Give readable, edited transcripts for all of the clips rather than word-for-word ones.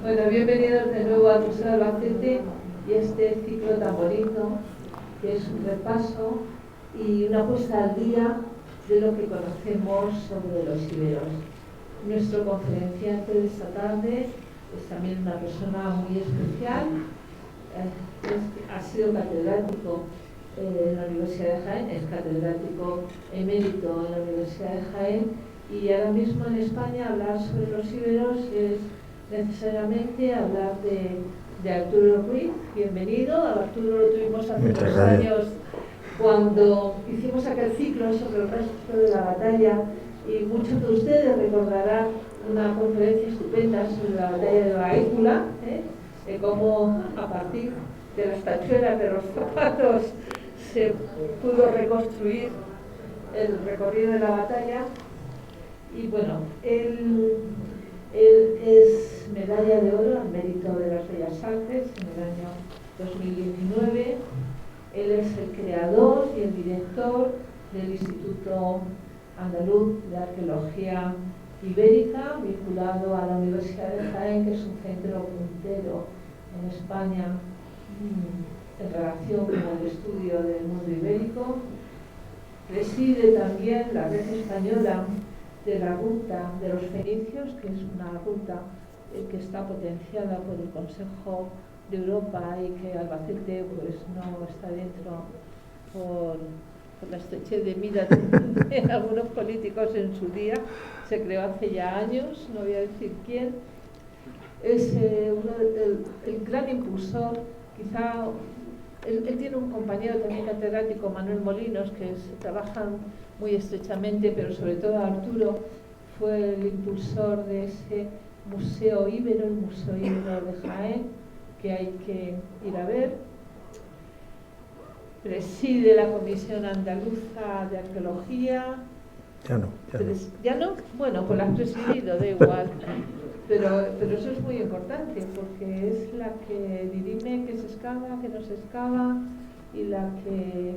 Bueno, bienvenidos de nuevo al Museo de Albacete y este ciclo tan bonito, que es un repaso y una puesta al día de lo que conocemos sobre los iberos. Nuestro conferenciante de esta tarde es también una persona muy especial. Ha sido catedrático en la Universidad de Jaén, es catedrático emérito en la Universidad de Jaén, y ahora mismo en España hablar sobre los iberos es necesariamente hablar de Arturo Ruiz. Bienvenido. A Arturo lo tuvimos hace unos años cuando hicimos aquel ciclo sobre el resto de la batalla, y muchos de ustedes recordarán una conferencia estupenda sobre la batalla de Baécula, de cómo a partir de las tachuelas de los zapatos se pudo reconstruir el recorrido de la batalla. Y bueno, él es medalla de oro al mérito de las Bellas Artes en el año 2019. Él es el creador y el director del Instituto Andaluz de Arqueología Ibérica, vinculado a la Universidad de Jaén, que es un centro puntero en España en relación con el estudio del mundo ibérico. Preside también la red española de la ruta de los fenicios, que es una ruta que está potenciada por el Consejo de Europa y que Albacete pues no está dentro por la estrechez de miras de algunos políticos en su día. Se creó hace ya años, no voy a decir quién. Es el gran impulsor, quizá. Él tiene un compañero también catedrático, Manuel Molinos, que trabajan muy estrechamente, pero sobre todo Arturo fue el impulsor de ese Museo Íbero, el Museo Íbero de Jaén, que hay que ir a ver. Preside la Comisión Andaluza de Arqueología. ¿Ya no? Bueno, pues la has presidido, da igual. Pero eso es muy importante, porque es la que dirime qué se excava, qué no se excava, y la que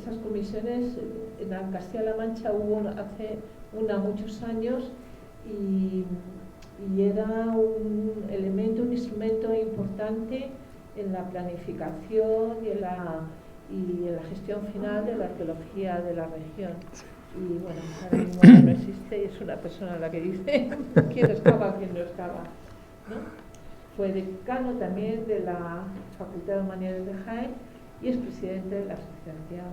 esas comisiones en Castilla-La Mancha hubo hace muchos años, y era un elemento, un instrumento importante en la planificación y en la gestión final de la arqueología de la región. Y bueno, ahora mismo no existe y es una persona a la que dice quién excava, quién no excava, ¿no? Fue decano también de la Facultad de Humanidades de Jaén y es presidente de la Asociación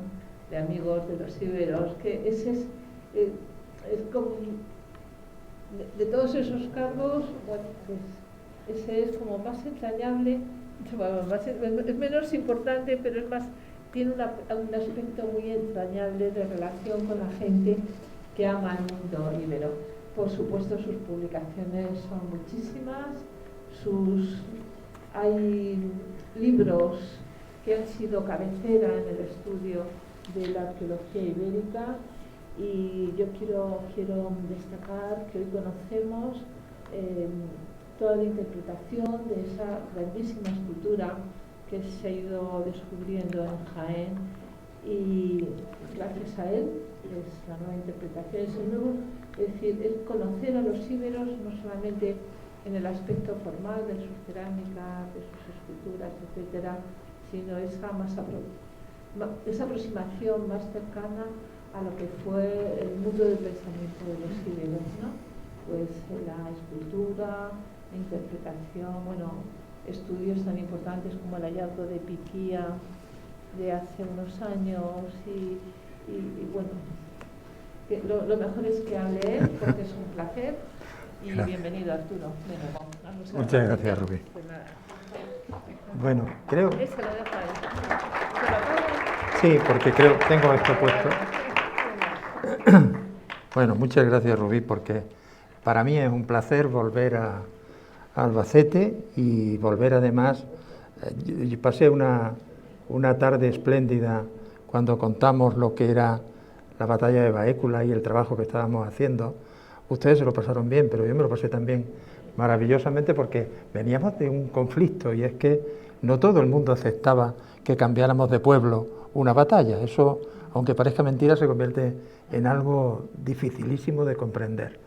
de Amigos de los Iberos, que ese es como de todos esos cargos, bueno, pues ese es como más entrañable, es menos importante, pero es más, tiene un aspecto muy entrañable de relación con la gente que ama el mundo íbero. Por supuesto, sus publicaciones son muchísimas, hay libros que han sido cabecera en el estudio de la arqueología ibérica, y yo quiero destacar que hoy conocemos toda la interpretación de esa grandísima escultura que se ha ido descubriendo en Jaén, y gracias a él es la nueva interpretación, es decir, es conocer a los íberos no solamente en el aspecto formal de sus cerámicas, de sus esculturas, etcétera, sino esa aproximación más cercana a lo que fue el mundo del pensamiento de los íberos, ¿no? Pues la escultura, la interpretación, bueno, estudios tan importantes como el hallazgo de Piquía de hace unos años, y bueno, que lo mejor es que hable él, porque es un placer. Y gracias. Bienvenido, Arturo. Muchas gracias, Rubí. Pues nada. Bueno, creo... Ese lo dejo ahí. Sí, porque tengo esto puesto. Bueno, muchas gracias, Rubí, porque para mí es un placer volver a Albacete y volver además. Yo pasé una tarde espléndida cuando contamos lo que era la batalla de Baécula y el trabajo que estábamos haciendo. Ustedes se lo pasaron bien, pero yo me lo pasé también maravillosamente, porque veníamos de un conflicto, y es que no todo el mundo aceptaba que cambiáramos de pueblo una batalla. Eso, aunque parezca mentira, se convierte en algo dificilísimo de comprender.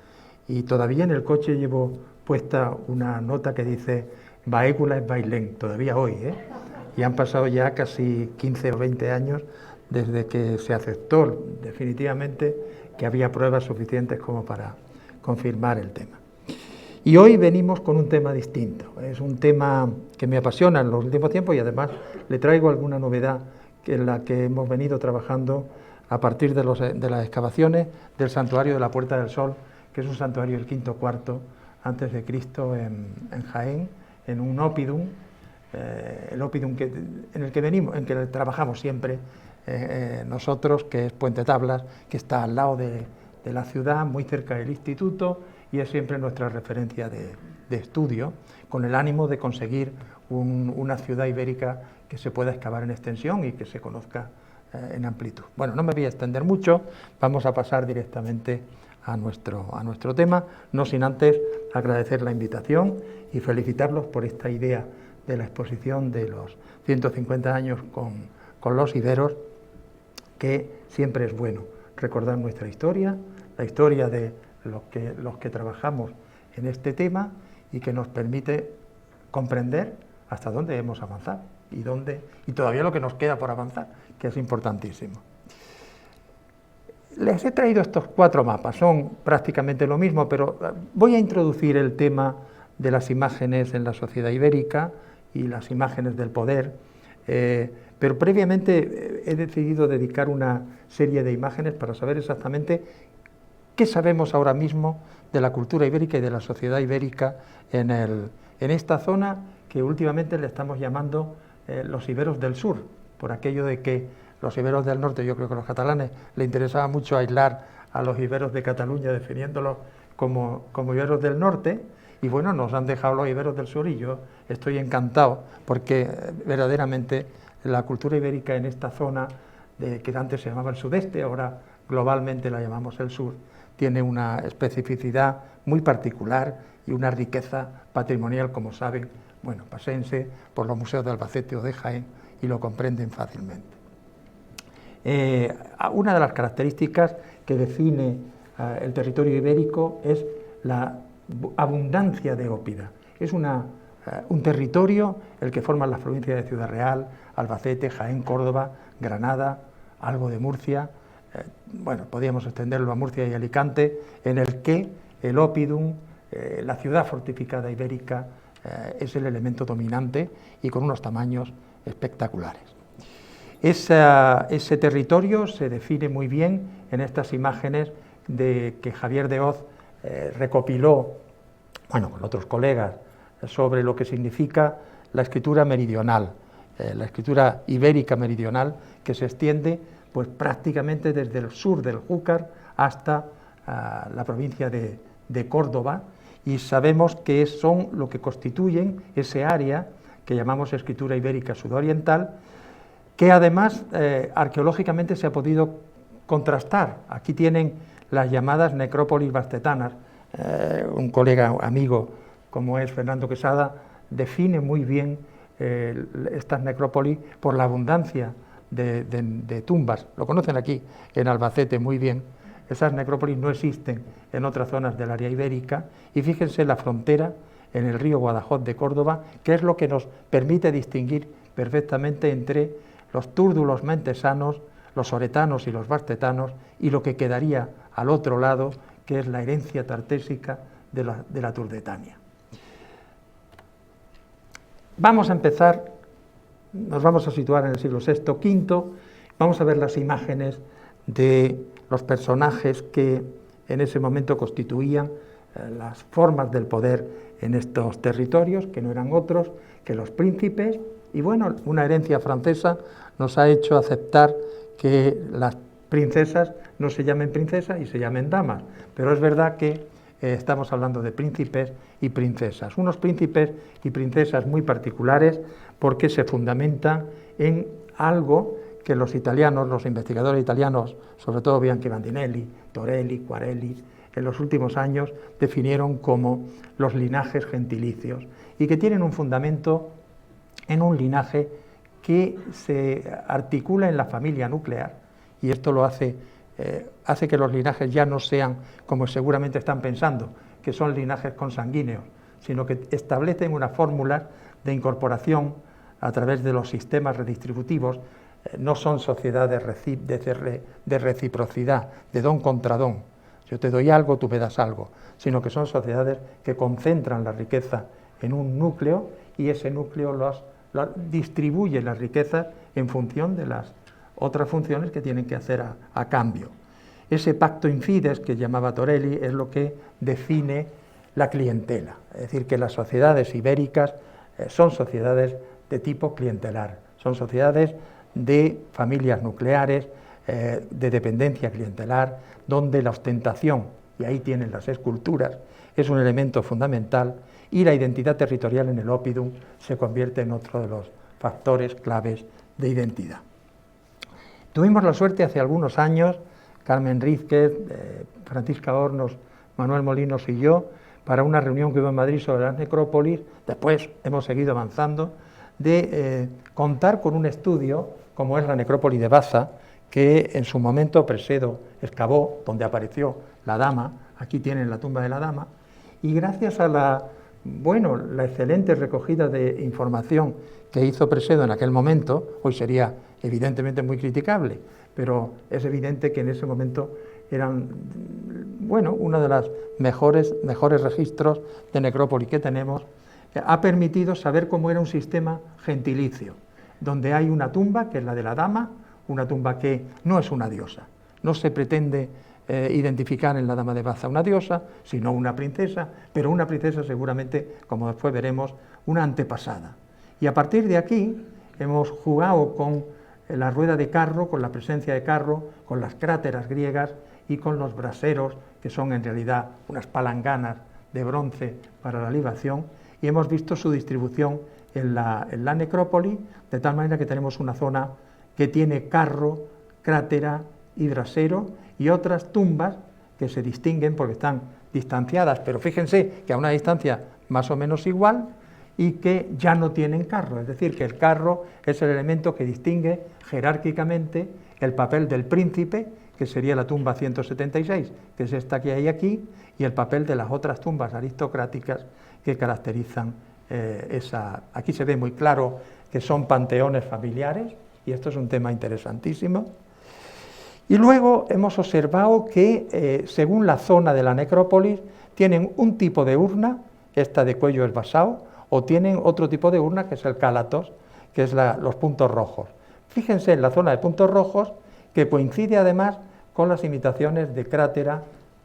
Y todavía en el coche llevo puesta una nota que dice Baécula es Bailén, todavía hoy, y han pasado ya casi 15 o 20 años desde que se aceptó definitivamente que había pruebas suficientes como para confirmar el tema. Y hoy venimos con un tema distinto, es un tema que me apasiona en los últimos tiempos y además le traigo alguna novedad en la que hemos venido trabajando a partir de las excavaciones del santuario de la Puerta del Sol, que es un santuario del V cuarto antes de Cristo en Jaén, en un oppidum, el oppidum en el que trabajamos siempre nosotros, que es Puente Tablas, que está al lado de la ciudad, muy cerca del instituto, y es siempre nuestra referencia de estudio, con el ánimo de conseguir una ciudad ibérica que se pueda excavar en extensión y que se conozca en amplitud. Bueno, no me voy a extender mucho, vamos a pasar directamente a nuestro tema, no sin antes agradecer la invitación y felicitarlos por esta idea de la exposición de los 150 años con los iberos, que siempre es bueno recordar nuestra historia, la historia de los que trabajamos en este tema y que nos permite comprender hasta dónde hemos avanzado y todavía lo que nos queda por avanzar, que es importantísimo. Les he traído estos 4 mapas, son prácticamente lo mismo, pero voy a introducir el tema de las imágenes en la sociedad ibérica y las imágenes del poder, pero previamente he decidido dedicar una serie de imágenes para saber exactamente qué sabemos ahora mismo de la cultura ibérica y de la sociedad ibérica en esta zona que últimamente le estamos llamando los iberos del sur, por aquello de que los iberos del norte, yo creo que a los catalanes les interesaba mucho aislar a los iberos de Cataluña, definiéndolos como iberos del norte, y bueno, nos han dejado los iberos del sur y yo estoy encantado porque verdaderamente la cultura ibérica en esta zona, que antes se llamaba el sudeste, ahora globalmente la llamamos el sur, tiene una especificidad muy particular y una riqueza patrimonial, como saben, bueno, paséense por los museos de Albacete o de Jaén y lo comprenden fácilmente. Una de las características que define el territorio ibérico es la abundancia de óppida. Es un territorio el que forman las provincias de Ciudad Real, Albacete, Jaén, Córdoba, Granada, algo de Murcia, bueno, podríamos extenderlo a Murcia y Alicante, en el que el oppidum, la ciudad fortificada ibérica, es el elemento dominante y con unos tamaños espectaculares. Ese territorio se define muy bien en estas imágenes que Javier de Hoz recopiló, bueno, con otros colegas, sobre lo que significa la escritura meridional, la escritura ibérica meridional, que se extiende pues prácticamente desde el sur del Júcar hasta la provincia de Córdoba, y sabemos que son lo que constituyen ese área que llamamos escritura ibérica sudoriental, que además arqueológicamente se ha podido contrastar. Aquí tienen las llamadas necrópolis bastetanas. Un colega amigo como es Fernando Quesada define muy bien estas necrópolis por la abundancia de tumbas. Lo conocen aquí en Albacete muy bien. Esas necrópolis no existen en otras zonas del área ibérica, y fíjense la frontera en el río Guadajoz de Córdoba, que es lo que nos permite distinguir perfectamente entre los túrdulos mentesanos, los oretanos y los bastetanos, y lo que quedaría al otro lado, que es la herencia tartésica de la Turdetania. Vamos a empezar, nos vamos a situar en el siglo VI, V, vamos a ver las imágenes de los personajes que en ese momento constituían las formas del poder en estos territorios, que no eran otros que los príncipes, y bueno, una herencia francesa nos ha hecho aceptar que las princesas no se llamen princesas y se llamen damas, pero es verdad que estamos hablando de príncipes y princesas, unos príncipes y princesas muy particulares porque se fundamentan en algo que los italianos, los investigadores italianos, sobre todo Bianchi Bandinelli, Torelli, Quarelli, en los últimos años definieron como los linajes gentilicios y que tienen un fundamento en un linaje que se articula en la familia nuclear, y esto lo hace que los linajes ya no sean como seguramente están pensando, que son linajes consanguíneos, sino que establecen unas fórmulas de incorporación a través de los sistemas redistributivos. No son sociedades de reciprocidad, de don contra don. Yo te doy algo, tú me das algo, sino que son sociedades que concentran la riqueza en un núcleo y ese núcleo distribuye las riquezas en función de las otras funciones que tienen que hacer a cambio. Ese pacto in fides que llamaba Torelli es lo que define la clientela, es decir, que las sociedades ibéricas son sociedades de tipo clientelar, son sociedades de familias nucleares, de dependencia clientelar, donde la ostentación, y ahí tienen las esculturas, es un elemento fundamental, y la identidad territorial en el oppidum se convierte en otro de los factores claves de identidad. Tuvimos la suerte hace algunos años, Carmen Rízquez, Francisca Hornos, Manuel Molinos y yo, para una reunión que hubo en Madrid sobre las necrópolis, después hemos seguido avanzando, de contar con un estudio como es la necrópolis de Baza, que en su momento Presedo excavó, donde apareció la dama, aquí tienen la tumba de la dama, y gracias a la excelente recogida de información que hizo Presedo en aquel momento, hoy sería evidentemente muy criticable, pero es evidente que en ese momento eran, uno de los mejores registros de necrópolis que tenemos, ha permitido saber cómo era un sistema gentilicio, donde hay una tumba, que es la de la dama, una tumba que no es una diosa, no se pretende identificar en la dama de Baza una diosa, sino una princesa, pero una princesa seguramente, como después veremos, una antepasada. Y a partir de aquí hemos jugado con la rueda de carro, con la presencia de carro, con las cráteras griegas y con los braseros, que son en realidad unas palanganas de bronce para la libación, y hemos visto su distribución en la necrópolis, de tal manera que tenemos una zona que tiene carro, crátera y brasero, y otras tumbas que se distinguen porque están distanciadas, pero fíjense que a una distancia más o menos igual, y que ya no tienen carro, es decir, que el carro es el elemento que distingue jerárquicamente el papel del príncipe, que sería la tumba 176, que es esta que hay aquí, y el papel de las otras tumbas aristocráticas que caracterizan esa. Aquí se ve muy claro que son panteones familiares, y esto es un tema interesantísimo. Y luego hemos observado que, según la zona de la necrópolis, tienen un tipo de urna, esta de cuello esbasado, o tienen otro tipo de urna, que es el cálatos, que es los puntos rojos. Fíjense en la zona de puntos rojos, que coincide además con las imitaciones de crátera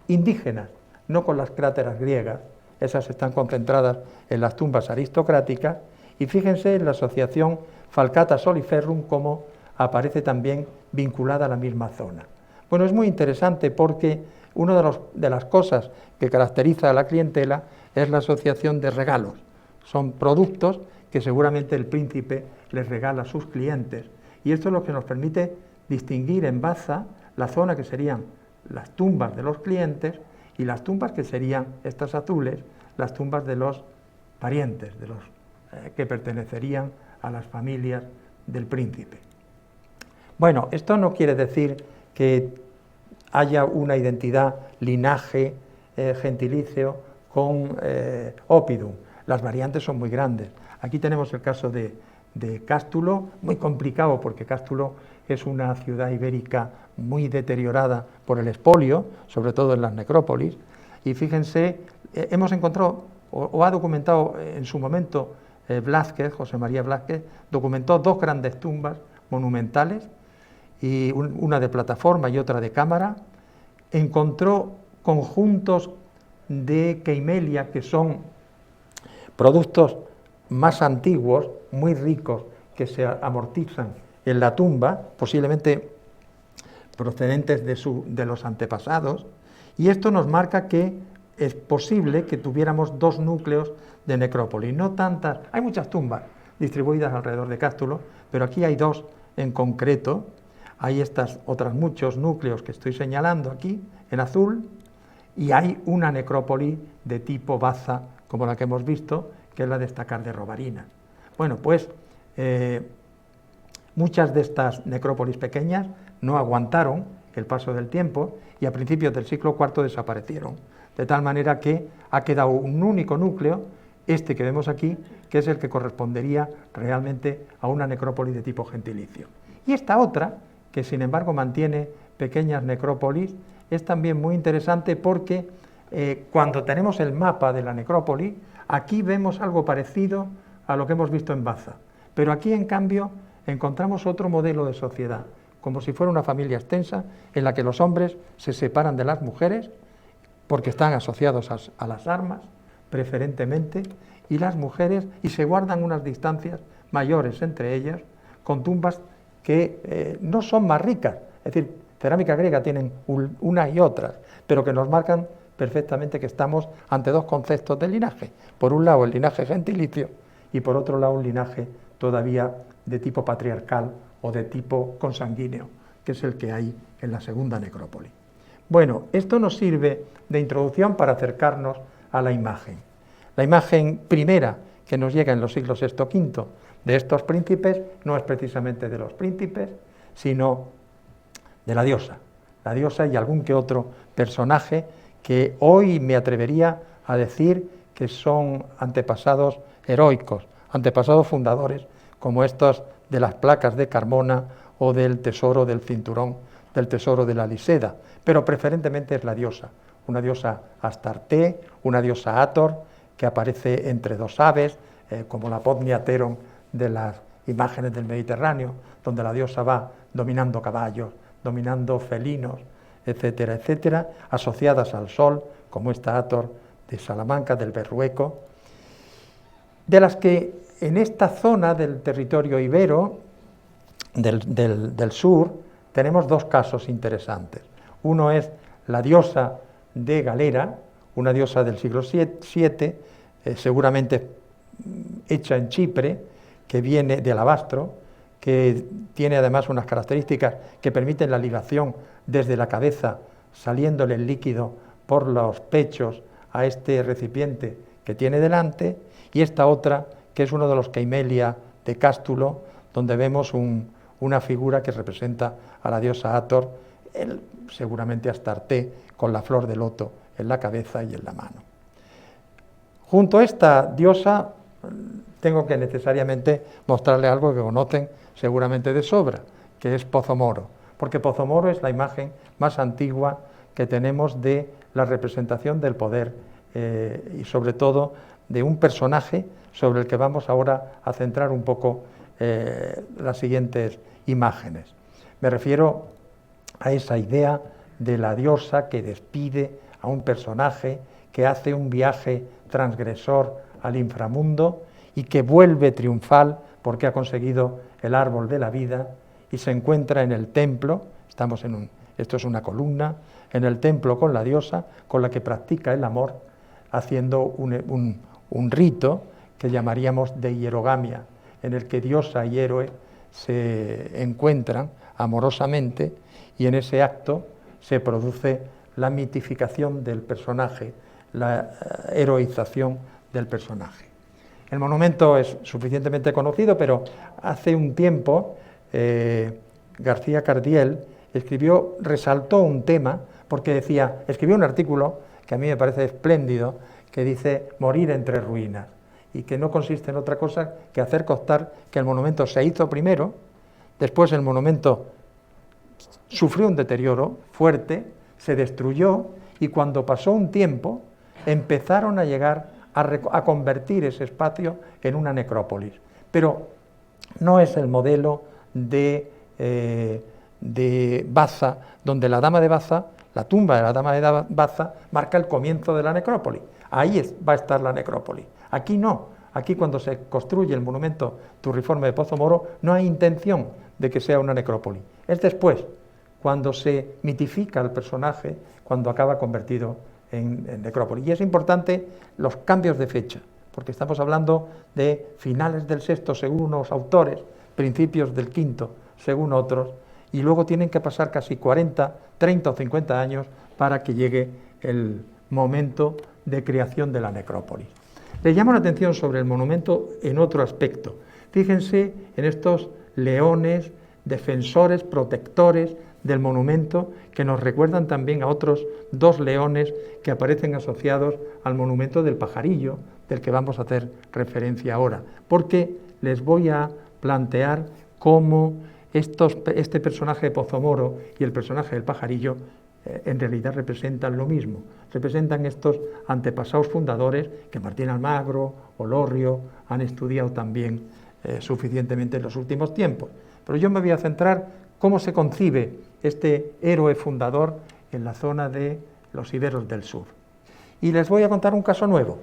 indígenas, no con las cráteras griegas. Esas están concentradas en las tumbas aristocráticas, y fíjense en la asociación Falcata Soliferrum, como aparece también vinculada a la misma zona. Bueno, es muy interesante porque una de las cosas que caracteriza a la clientela es la asociación de regalos. Son productos que seguramente el príncipe les regala a sus clientes, y esto es lo que nos permite distinguir en Baza la zona que serían las tumbas de los clientes y las tumbas que serían estas azules, las tumbas de los parientes, de los que pertenecerían a las familias del príncipe. Bueno, esto no quiere decir que haya una identidad linaje gentilicio con oppidum. Las variantes son muy grandes. Aquí tenemos el caso de Cástulo, muy complicado porque Cástulo es una ciudad ibérica muy deteriorada por el expolio, sobre todo en las necrópolis, y fíjense, hemos encontrado, o ha documentado en su momento Blázquez, José María Blázquez, documentó dos grandes tumbas monumentales, y una de plataforma y otra de cámara. Encontró conjuntos de queimelia, que son productos más antiguos, muy ricos, que se amortizan en la tumba, posiblemente procedentes de los antepasados, y esto nos marca que es posible que tuviéramos dos núcleos de necrópolis, no tantas, hay muchas tumbas distribuidas alrededor de Cástulo, pero aquí hay dos en concreto. Hay estas otras muchos núcleos que estoy señalando aquí en azul, y hay una necrópolis de tipo Baza, como la que hemos visto, que es la de Estacar de Rovarinas. Bueno, pues muchas de estas necrópolis pequeñas no aguantaron el paso del tiempo y a principios del siglo IV desaparecieron, de tal manera que ha quedado un único núcleo este que vemos aquí, que es el que correspondería realmente a una necrópolis de tipo gentilicio. Y esta otra, que sin embargo mantiene pequeñas necrópolis, es también muy interesante porque cuando tenemos el mapa de la necrópolis, aquí vemos algo parecido a lo que hemos visto en Baza, pero aquí en cambio encontramos otro modelo de sociedad, como si fuera una familia extensa en la que los hombres se separan de las mujeres porque están asociados a las armas, preferentemente, y las mujeres, y se guardan unas distancias mayores entre ellas, con tumbas que no son más ricas, es decir, cerámica griega tienen unas y otras, pero que nos marcan perfectamente que estamos ante dos conceptos de linaje. Por un lado el linaje gentilicio y por otro lado un linaje todavía de tipo patriarcal o de tipo consanguíneo, que es el que hay en la segunda necrópolis. Bueno, esto nos sirve de introducción para acercarnos a la imagen. La imagen primera que nos llega en los siglos VI-V de estos príncipes no es precisamente de los príncipes, sino de la diosa y algún que otro personaje que hoy me atrevería a decir que son antepasados heroicos, antepasados fundadores, como estos de las placas de Carmona o del tesoro del cinturón, del tesoro de la Liseda, pero preferentemente es la diosa, una diosa Astarte, una diosa Hathor, que aparece entre dos aves, como la Podnia Teron de las imágenes del Mediterráneo, donde la diosa va dominando caballos, dominando felinos, etcétera, etcétera, asociadas al sol, como esta Hathor de Salamanca, del Berrueco, de las que en esta zona del territorio ibero, del sur, tenemos dos casos interesantes. Uno es la diosa de Galera, una diosa del siglo VII, seguramente hecha en Chipre, que viene de alabastro, que tiene además unas características que permiten la ligación desde la cabeza, saliéndole el líquido por los pechos a este recipiente que tiene delante, y esta otra, que es uno de los Queimelia de Cástulo, donde vemos una figura que representa a la diosa Hathor, seguramente Astarte, con la flor de loto en la cabeza y en la mano. Junto a esta diosa, tengo que necesariamente mostrarle algo que conocen seguramente de sobra, que es Pozo Moro, porque Pozo Moro es la imagen más antigua que tenemos de la representación del poder y sobre todo de un personaje sobre el que vamos ahora a centrar un poco las siguientes imágenes. Me refiero a esa idea de la diosa que despide a un personaje que hace un viaje transgresor al inframundo y que vuelve triunfal porque ha conseguido el árbol de la vida y se encuentra en el templo, esto es una columna, en el templo con la diosa, con la que practica el amor, haciendo un rito que llamaríamos de hierogamia, en el que diosa y héroe se encuentran amorosamente y en ese acto se produce la mitificación del personaje, la heroización del personaje. El monumento es suficientemente conocido, pero hace un tiempo García Cardiel resaltó un tema, porque escribió un artículo que a mí me parece espléndido, que dice morir entre ruinas, y que no consiste en otra cosa que hacer constar que el monumento se hizo primero, después el monumento sufrió un deterioro fuerte, se destruyó, y cuando pasó un tiempo empezaron a llegar a convertir ese espacio en una necrópolis. Pero no es el modelo de Baza, donde la dama de Baza, la tumba de la dama de Baza, marca el comienzo de la necrópolis. Ahí va a estar la necrópolis. Aquí no. Aquí, cuando se construye el monumento turriforme de Pozo Moro, no hay intención de que sea una necrópolis. Es después, cuando se mitifica al personaje, cuando acaba convertido en necrópolis. Y es importante los cambios de fecha, porque estamos hablando de finales del VI, según unos autores, principios del V, según otros, y luego tienen que pasar casi 40, 30 o 50 años para que llegue el momento de creación de la necrópolis. Le llamo la atención sobre el monumento en otro aspecto. Fíjense en estos leones, defensores, protectores del monumento que nos recuerdan también a otros dos leones que aparecen asociados al monumento del pajarillo, del que vamos a hacer referencia ahora, porque les voy a plantear cómo este personaje de Pozomoro y el personaje del pajarillo en realidad representan lo mismo, representan estos antepasados fundadores que Martín Almagro, Olorrio han estudiado también suficientemente en los últimos tiempos. Pero yo me voy a centrar cómo se concibe este héroe fundador en la zona de los Iberos del Sur. Y les voy a contar un caso nuevo.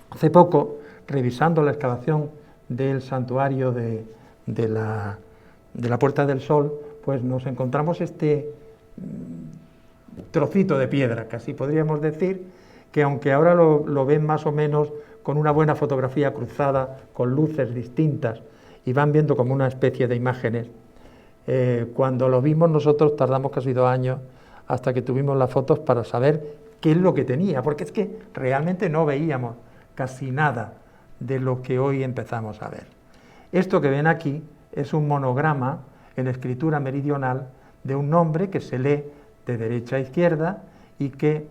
Hace poco, revisando la excavación del santuario de la Puerta del Sol, pues nos encontramos este trocito de piedra, casi podríamos decir, que aunque ahora lo ven más o menos con una buena fotografía cruzada, con luces distintas, y van viendo como una especie de imágenes, cuando lo vimos nosotros tardamos casi 2 años hasta que tuvimos las fotos para saber qué es lo que tenía, porque es que realmente no veíamos casi nada de lo que hoy empezamos a ver. Esto que ven aquí es un monograma en escritura meridional de un nombre que se lee de derecha a izquierda y que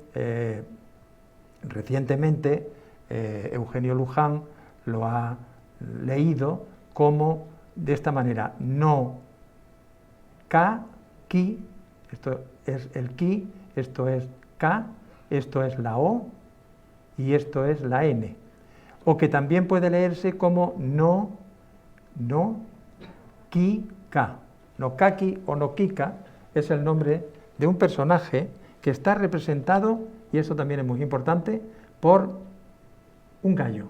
recientemente Eugenio Luján lo ha leído como de esta manera: no Ka, Ki, esto es el Ki, esto es Ka, esto es la O y esto es la N. O que también puede leerse como no Ki, Ka. No Kaki o no Kika es el nombre de un personaje que está representado, y eso también es muy importante, por un gallo.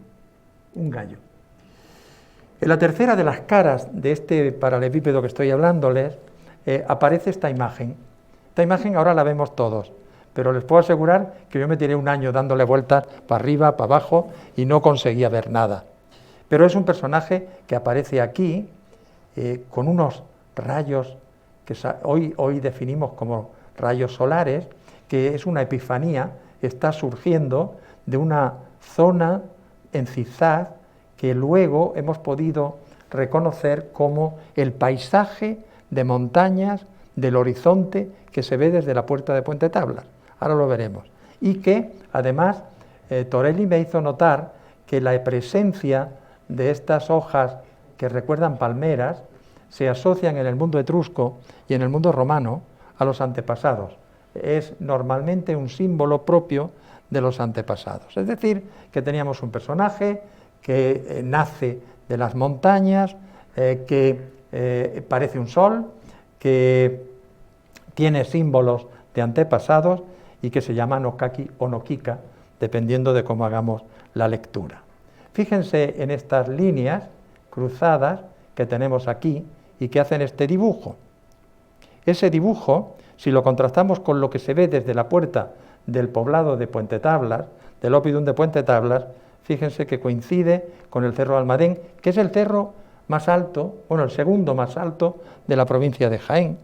En la tercera de las caras de este paralelepípedo que estoy hablándoles, aparece esta imagen. Esta imagen ahora la vemos todos, pero les puedo asegurar que yo me tiré 1 año dándole vueltas para arriba, para abajo, y no conseguía ver nada. Pero es un personaje que aparece aquí con unos rayos que hoy definimos como rayos solares, que es una epifanía, está surgiendo de una zona en zigzag que luego hemos podido reconocer como el paisaje de montañas del horizonte que se ve desde la Puerta de Puente Tablas. Ahora lo veremos. Y que además Torelli me hizo notar que la presencia de estas hojas que recuerdan palmeras se asocian en el mundo etrusco y en el mundo romano a los antepasados. Es normalmente un símbolo propio de los antepasados. Es decir, que teníamos un personaje que nace de las montañas, que parece un sol, que tiene símbolos de antepasados y que se llama Nokaki o Nokika, dependiendo de cómo hagamos la lectura. Fíjense en estas líneas cruzadas que tenemos aquí y que hacen este dibujo. Ese dibujo, si lo contrastamos con lo que se ve desde la puerta del poblado de Puente Tablas, del Oppidum de Puente Tablas, fíjense que coincide con el Cerro Almadén, que es el cerro más alto, bueno, el segundo más alto de la provincia de Jaén,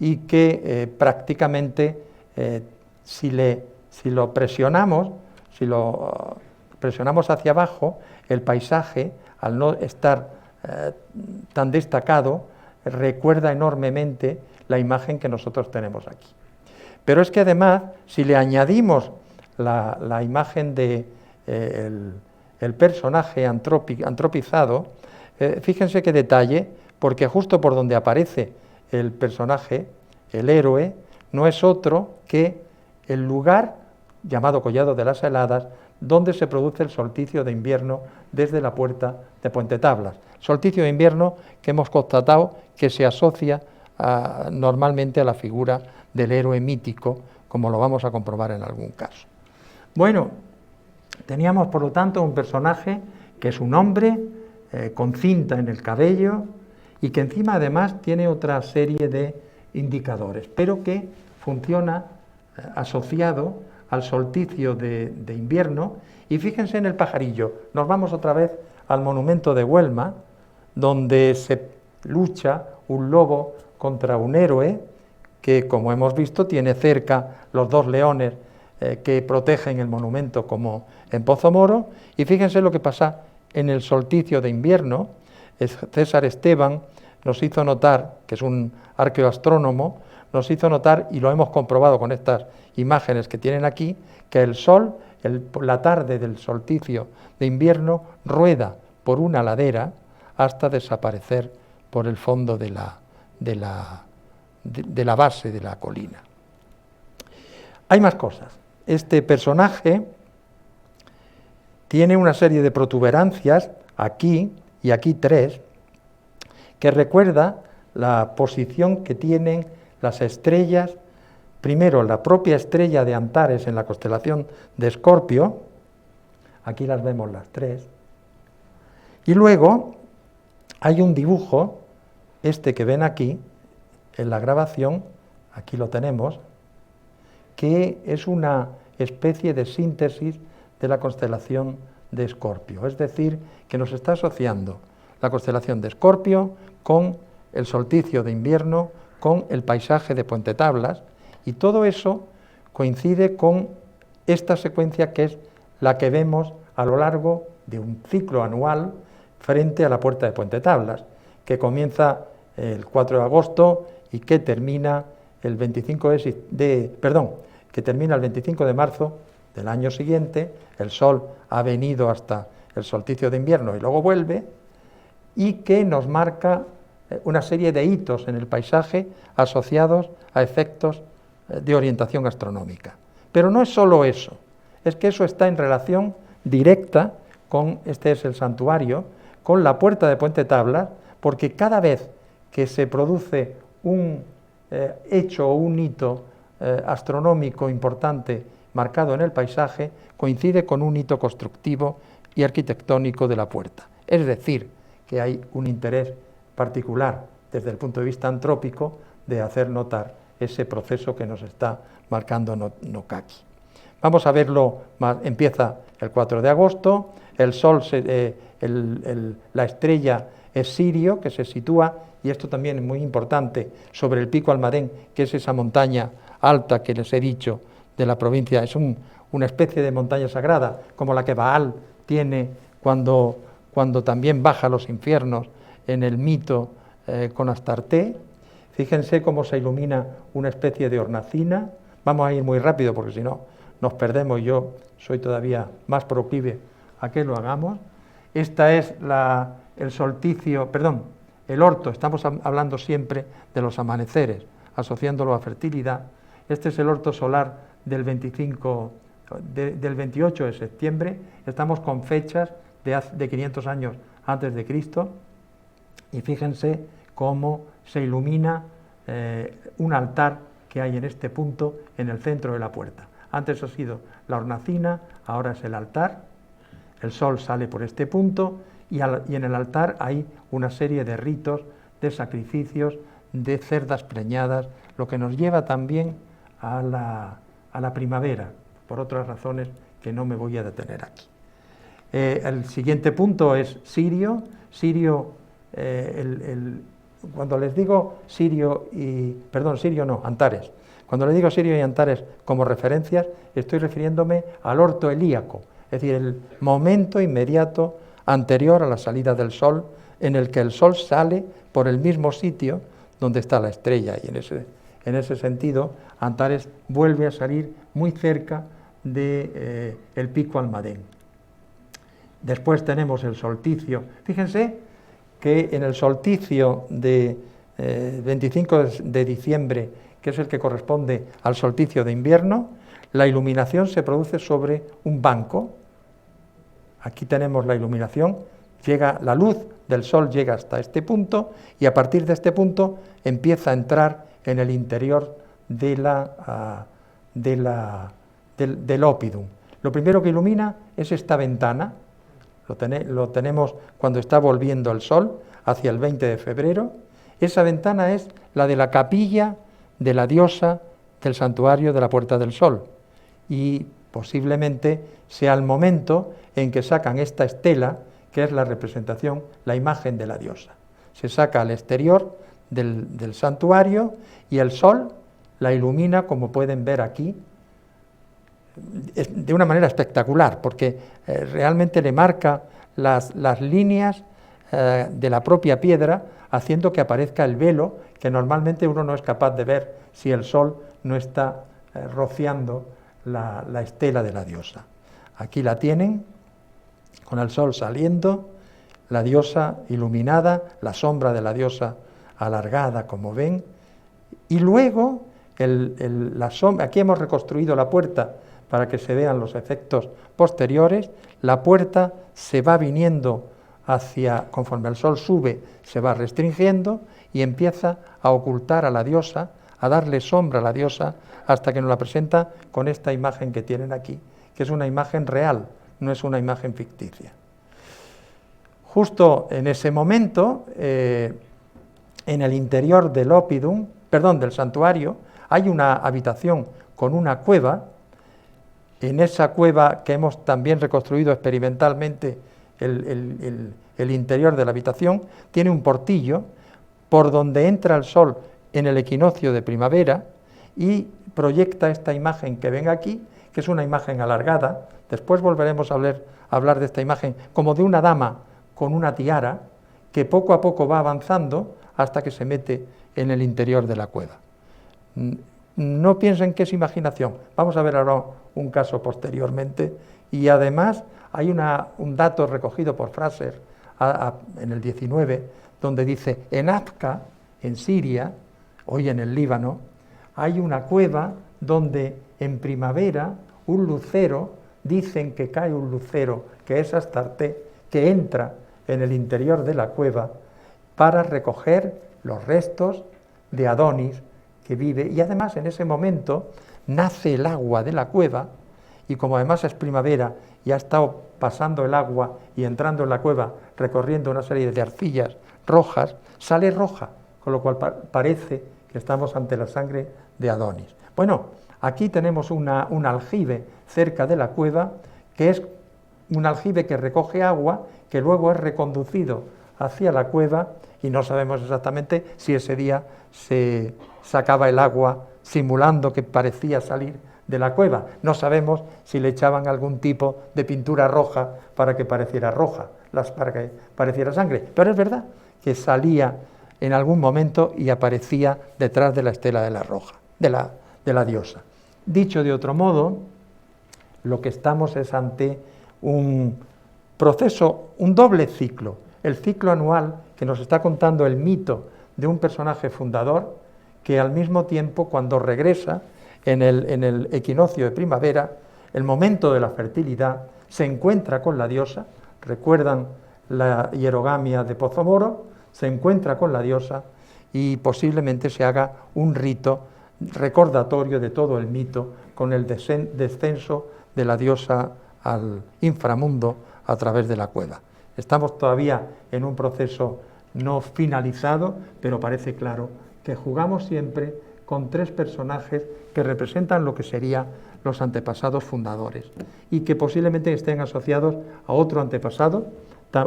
y que prácticamente si lo presionamos hacia abajo, el paisaje, al no estar tan destacado, recuerda enormemente la imagen que nosotros tenemos aquí. Pero es que además, si le añadimos la imagen de el personaje antropizado, fíjense qué detalle, porque justo por donde aparece el personaje, el héroe, no es otro que el lugar llamado Collado de las Heladas, donde se produce el solsticio de invierno desde la Puerta de Puente Tablas. Solsticio de invierno que hemos constatado que se asocia normalmente a la figura del héroe mítico, como lo vamos a comprobar en algún caso. Bueno, teníamos por lo tanto un personaje que es un hombre con cinta en el cabello y que encima además tiene otra serie de indicadores, pero que funciona asociado al solsticio de invierno. Y fíjense en el pajarillo, nos vamos otra vez al monumento de Huelma, donde se lucha un lobo contra un héroe que, como hemos visto, tiene cerca los 2 leones que protegen el monumento como en Pozomoro. Y fíjense lo que pasa en el solsticio de invierno. César Esteban nos hizo notar, que es un arqueoastrónomo, nos hizo notar, y lo hemos comprobado con estas imágenes que tienen aquí, que el Sol, la tarde del solsticio de invierno, rueda por una ladera hasta desaparecer por el fondo de la base de la colina. Hay más cosas. Este personaje tiene una serie de protuberancias, aquí y aquí 3, que recuerda la posición que tienen las estrellas, primero la propia estrella de Antares en la constelación de Escorpio, aquí las vemos las 3, y luego hay un dibujo, este que ven aquí, en la grabación, aquí lo tenemos, que es una especie de síntesis de la constelación de Escorpio, es decir, que nos está asociando la constelación de Escorpio con el solsticio de invierno, con el paisaje de Puente Tablas, y todo eso coincide con esta secuencia que es la que vemos a lo largo de un ciclo anual frente a la puerta de Puente Tablas, que comienza el 4 de agosto y que termina el 25 que termina el 25 de marzo del año siguiente. El Sol ha venido hasta el solsticio de invierno y luego vuelve, y que nos marca una serie de hitos en el paisaje asociados a efectos de orientación astronómica. Pero no es solo eso, es que eso está en relación directa con, este es el santuario, con la puerta de Puente Tablas, porque cada vez que se produce un hecho o un hito astronómico importante marcado en el paisaje, coincide con un hito constructivo y arquitectónico de la puerta. Es decir, que hay un interés particular desde el punto de vista antrópico de hacer notar ese proceso que nos está marcando Nokaki. Vamos a verlo más. Empieza el 4 de agosto, el Sol, la estrella es Sirio, que se sitúa, y esto también es muy importante, sobre el Pico Almadén, que es esa montaña alta que les he dicho de la provincia, es una especie de montaña sagrada, como la que Baal tiene cuando también baja a los infiernos en el mito con Astarte. Fíjense cómo se ilumina una especie de hornacina. Vamos a ir muy rápido porque si no nos perdemos, yo soy todavía más proclive a que lo hagamos. Esta es el solsticio, el orto, estamos hablando siempre de los amaneceres, asociándolo a fertilidad. Este es el orto solar del 28 de septiembre, estamos con fechas de 500 años antes de Cristo, y fíjense cómo se ilumina un altar que hay en este punto, en el centro de la puerta. Antes ha sido la hornacina, ahora es el altar. El Sol sale por este punto y en el altar hay una serie de ritos, de sacrificios, de cerdas preñadas, lo que nos lleva también a la primavera, por otras razones que no me voy a detener aquí. El siguiente punto es Sirio. Sirio, cuando les digo Antares. Cuando les digo Sirio y Antares como referencias, estoy refiriéndome al orto helíaco, es decir, el momento inmediato anterior a la salida del Sol, en el que el Sol sale por el mismo sitio donde está la estrella, y en ese sentido Antares vuelve a salir muy cerca del Pico Almadén. Después tenemos el solsticio. Fíjense que en el solsticio de 25 de diciembre, que es el que corresponde al solsticio de invierno, la iluminación se produce sobre un banco. Aquí tenemos la iluminación, la luz del Sol llega hasta este punto, y a partir de este punto empieza a entrar en el interior del ópidum. Lo primero que ilumina es esta ventana, lo tenemos cuando está volviendo el Sol hacia el 20 de febrero. Esa ventana es la de la capilla de la diosa del santuario de la Puerta del Sol, y posiblemente sea el momento en que sacan esta estela, que es la representación, la imagen de la diosa. Se saca al exterior del santuario y el Sol la ilumina, como pueden ver aquí, de una manera espectacular, porque realmente le marca las líneas de la propia piedra, haciendo que aparezca el velo que normalmente uno no es capaz de ver si el sol no está rociando la estela de la diosa. Aquí la tienen, con el sol saliendo, la diosa iluminada, la sombra de la diosa alargada, como ven, y luego la sombra. Aquí hemos reconstruido la puerta para que se vean los efectos posteriores. La puerta se va viniendo conforme el sol sube, se va restringiendo y empieza a ocultar a la diosa, a darle sombra a la diosa, hasta que nos la presenta con esta imagen que tienen aquí, que es una imagen real, no es una imagen ficticia. Justo en ese momento, en el interior del del santuario, hay una habitación con una cueva. En esa cueva, que hemos también reconstruido experimentalmente el interior de la habitación, tiene un portillo por donde entra el sol en el equinoccio de primavera y proyecta esta imagen que ven aquí, que es una imagen alargada. Después volveremos a hablar de esta imagen como de una dama con una tiara que poco a poco va avanzando hasta que se mete en el interior de la cueva. No piensen que es imaginación, vamos a ver ahora un caso posteriormente, y además hay un dato recogido por Fraser en el 19, donde dice: en Abqa, en Siria, hoy en el Líbano, hay una cueva donde en primavera un lucero, dicen que cae un lucero, que es Astarte, que entra en el interior de la cueva para recoger los restos de Adonis que vive, y además en ese momento nace el agua de la cueva, y como además es primavera y ha estado pasando el agua y entrando en la cueva, recorriendo una serie de arcillas rojas, sale roja, con lo cual parece que estamos ante la sangre de Adonis. Bueno, aquí tenemos un aljibe cerca de la cueva, que es un aljibe que recoge agua, que luego es reconducido hacia la cueva, y no sabemos exactamente si ese día se sacaba el agua simulando que parecía salir de la cueva. No sabemos si le echaban algún tipo de pintura roja para que pareciera roja, para que pareciera sangre. Pero es verdad que salía en algún momento y aparecía detrás de la estela de la diosa. Dicho de otro modo, lo que estamos es ante un proceso, un doble ciclo. El ciclo anual que nos está contando el mito de un personaje fundador que al mismo tiempo, cuando regresa en el equinoccio de primavera, el momento de la fertilidad, se encuentra con la diosa. Recuerdan la hierogamia de Pozomoro, se encuentra con la diosa y posiblemente se haga un rito recordatorio de todo el mito con el descenso de la diosa al inframundo a través de la cueva. Estamos todavía en un proceso no finalizado, pero parece claro que jugamos siempre con tres personajes que representan lo que serían los antepasados fundadores y que posiblemente estén asociados a otro antepasado,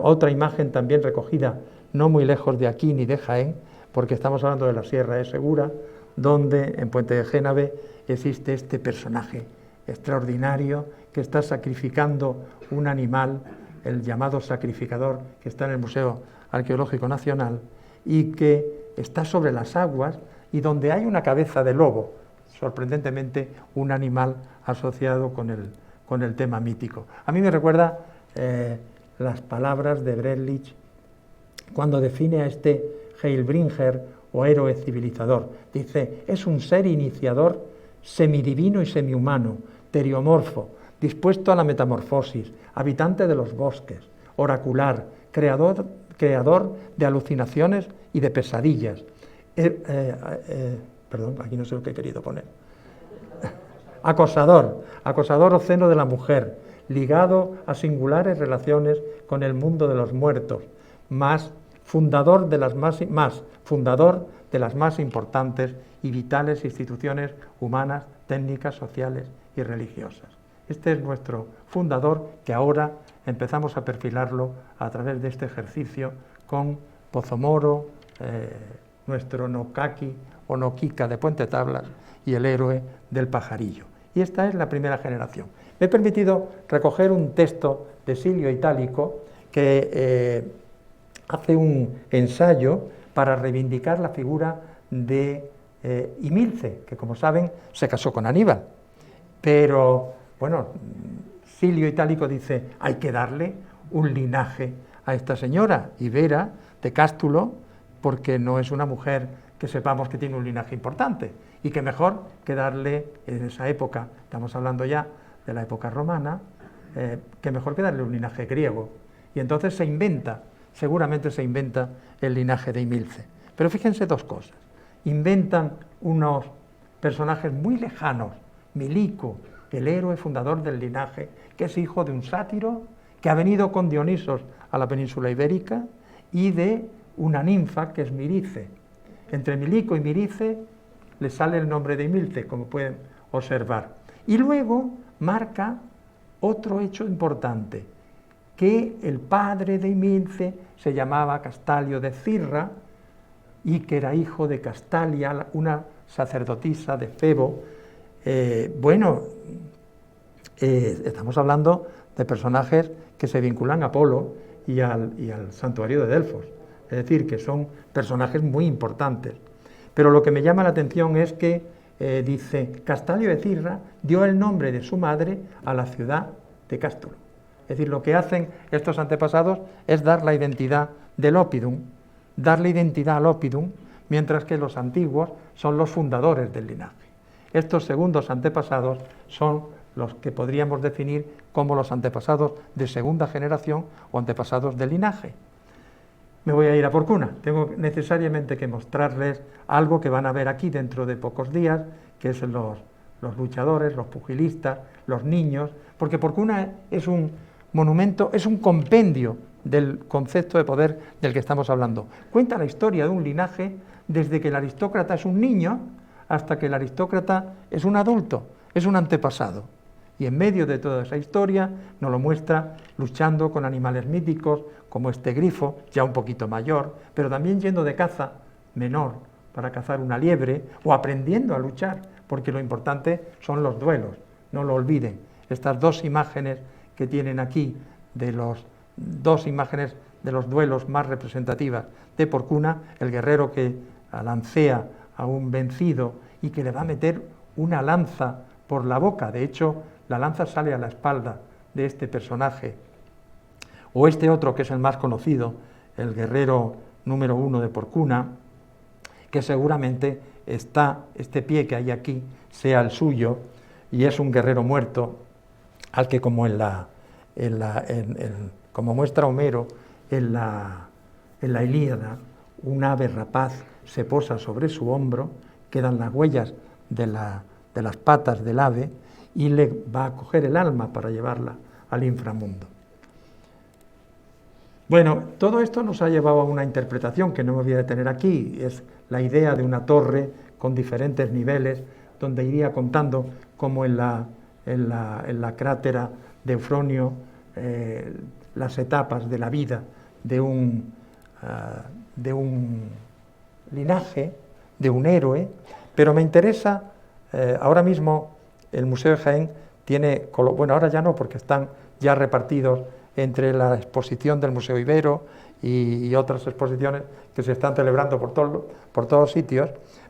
otra imagen también recogida no muy lejos de aquí ni de Jaén, porque estamos hablando de la Sierra de Segura, donde en Puente de Génave existe este personaje extraordinario que está sacrificando un animal, el llamado sacrificador, que está en el Museo Arqueológico Nacional y que está sobre las aguas y donde hay una cabeza de lobo, sorprendentemente un animal asociado con el tema mítico. A mí me recuerda las palabras de Brettlich cuando define a este Heilbringer o héroe civilizador. Dice: es un ser iniciador semidivino y semihumano, teriomorfo, dispuesto a la metamorfosis, habitante de los bosques, oracular, creador de alucinaciones y de pesadillas. Perdón, aquí no sé lo que he querido poner. Acosador o seno de la mujer, ligado a singulares relaciones con el mundo de los muertos, fundador de las más importantes y vitales instituciones humanas, técnicas, sociales y religiosas. Este es nuestro fundador, que ahora empezamos a perfilarlo a través de este ejercicio con Pozomoro, nuestro Nokaki o Nokika de Puente Tablas y el héroe del pajarillo. Y esta es la primera generación. Me he permitido recoger un texto de Silio Itálico que hace un ensayo para reivindicar la figura de Imilce, que como saben se casó con Aníbal. Pero, bueno, Silio Itálico dice, hay que darle un linaje a esta señora, Ibera de Cástulo, porque no es una mujer que sepamos que tiene un linaje importante, y que mejor que darle, en esa época, estamos hablando ya de la época romana, que mejor que darle un linaje griego. Y entonces se inventa, seguramente se inventa el linaje de Imilce. Pero fíjense dos cosas, inventan unos personajes muy lejanos, Milico, el héroe fundador del linaje, que es hijo de un sátiro, que ha venido con Dionisos a la península ibérica, y de una ninfa que es Mirice. Entre Milico y Mirice le sale el nombre de Imilce, como pueden observar. Y luego marca otro hecho importante, que el padre de Imilce se llamaba Castalio de Cirra y que era hijo de Castalia, una sacerdotisa de Febo. Estamos hablando de personajes que se vinculan a Apolo y al santuario de Delfos, es decir, que son personajes muy importantes. Pero lo que me llama la atención es que dice, Castalio de Cirra dio el nombre de su madre a la ciudad de Cástulo. Es decir, lo que hacen estos antepasados es dar la identidad del Oppidum, darle identidad al Oppidum, mientras que los antiguos son los fundadores del linaje. Estos segundos antepasados son los que podríamos definir como los antepasados de segunda generación o antepasados del linaje. Me voy a ir a Porcuna. Tengo necesariamente que mostrarles algo que van a ver aquí dentro de pocos días, que es los luchadores, los pugilistas, los niños, porque Porcuna es un monumento, es un compendio del concepto de poder del que estamos hablando. Cuenta la historia de un linaje desde que el aristócrata es un niño hasta que el aristócrata es un adulto, es un antepasado. Y en medio de toda esa historia nos lo muestra luchando con animales míticos, como este grifo, ya un poquito mayor, pero también yendo de caza menor para cazar una liebre, o aprendiendo a luchar, porque lo importante son los duelos, no lo olviden. Estas dos imágenes que tienen aquí, de los dos imágenes de los duelos más representativas de Porcuna, el guerrero que lancea a un vencido y que le va a meter una lanza por la boca, de hecho la lanza sale a la espalda de este personaje, o este otro que es el más conocido, el guerrero número 1 de Porcuna, que seguramente este pie que hay aquí sea el suyo, y es un guerrero muerto al que, como como muestra Homero en la Ilíada, un ave rapaz se posa sobre su hombro, quedan las huellas de las patas del ave, y le va a coger el alma para llevarla al inframundo. Bueno, todo esto nos ha llevado a una interpretación que no me voy a detener aquí, es la idea de una torre con diferentes niveles, donde iría contando cómo en la crátera de Eufronio las etapas de la vida de un linaje, de un héroe, pero me interesa, ahora mismo el Museo de Jaén tiene, bueno, ahora ya no, porque están ya repartidos entre la exposición del Museo Ibero y otras exposiciones que se están celebrando por todos sitios,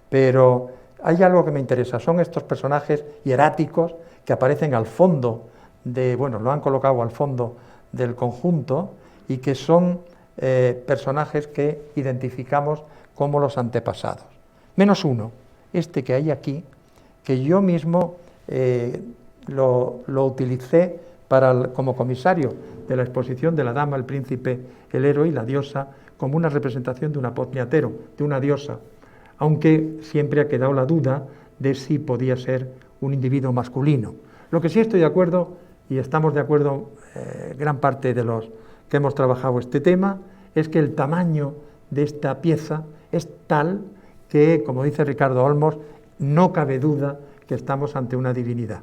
pero hay algo que me interesa, son estos personajes hieráticos que aparecen al fondo lo han colocado al fondo del conjunto, y que son personajes que identificamos como los antepasados. Menos uno, este que hay aquí, que yo mismo lo utilicé como comisario de la exposición de la dama, el príncipe, el héroe y la diosa, como una representación de un apotniatero, de una diosa, aunque siempre ha quedado la duda de si podía ser un individuo masculino. Lo que sí estoy de acuerdo, y estamos de acuerdo gran parte de los que hemos trabajado este tema, es que el tamaño de esta pieza es tal que, como dice Ricardo Olmos, no cabe duda que estamos ante una divinidad.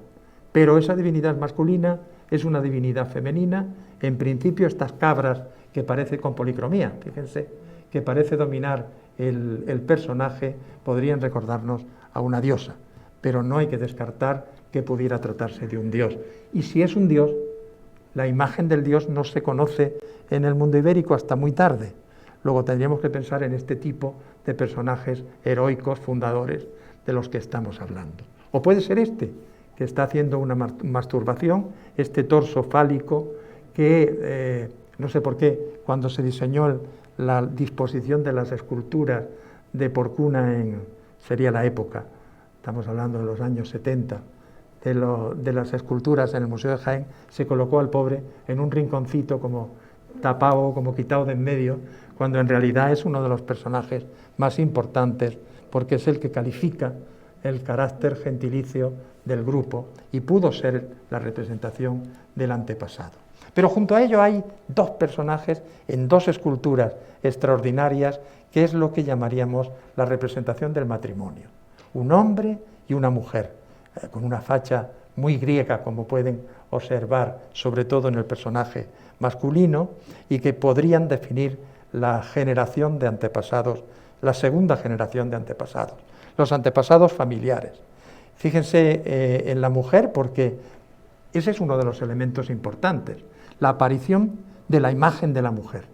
Pero esa divinidad masculina es una divinidad femenina. En principio, estas cabras que parece con policromía, fíjense, que parece dominar el personaje, podrían recordarnos a una diosa, pero no hay que descartar que pudiera tratarse de un dios. Y si es un dios, la imagen del dios no se conoce en el mundo ibérico hasta muy tarde, luego tendríamos que pensar en este tipo de personajes heroicos, fundadores, de los que estamos hablando. O puede ser este, que está haciendo una masturbación, este torso fálico que, no sé por qué, cuando se diseñó la disposición de las esculturas de Porcuna, sería la época, estamos hablando de los años 70, de las esculturas en el Museo de Jaén, se colocó al pobre en un rinconcito como tapado, como quitado de en medio, cuando en realidad es uno de los personajes más importantes, porque es el que califica el carácter gentilicio del grupo y pudo ser la representación del antepasado. Pero junto a ello hay dos personajes en dos esculturas extraordinarias, que es lo que llamaríamos la representación del matrimonio. Un hombre y una mujer, con una facha muy griega, como pueden observar, sobre todo en el personaje masculino, y que podrían definir la generación de antepasados, la segunda generación de antepasados, los antepasados familiares. Fíjense en la mujer, porque ese es uno de los elementos importantes, la aparición de la imagen de la mujer,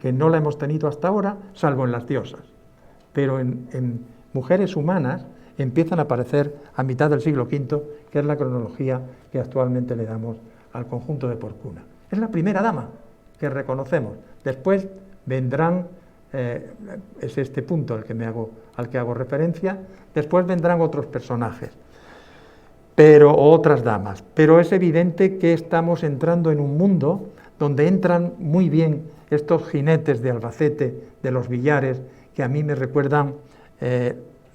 que no la hemos tenido hasta ahora, salvo en las diosas, pero en mujeres humanas empiezan a aparecer a mitad del siglo V, que es la cronología que actualmente le damos al conjunto de Porcuna. Es la primera dama que reconocemos. Después vendrán, es este punto al que hago referencia, después vendrán otros personajes, o otras damas, pero es evidente que estamos entrando en un mundo donde entran muy bien estos jinetes de Albacete, de los billares, que a mí me recuerdan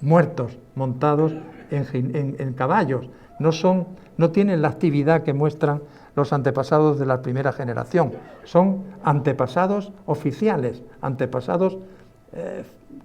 muertos montados en caballos, no tienen la actividad que muestran los antepasados de la primera generación, son antepasados oficiales, antepasados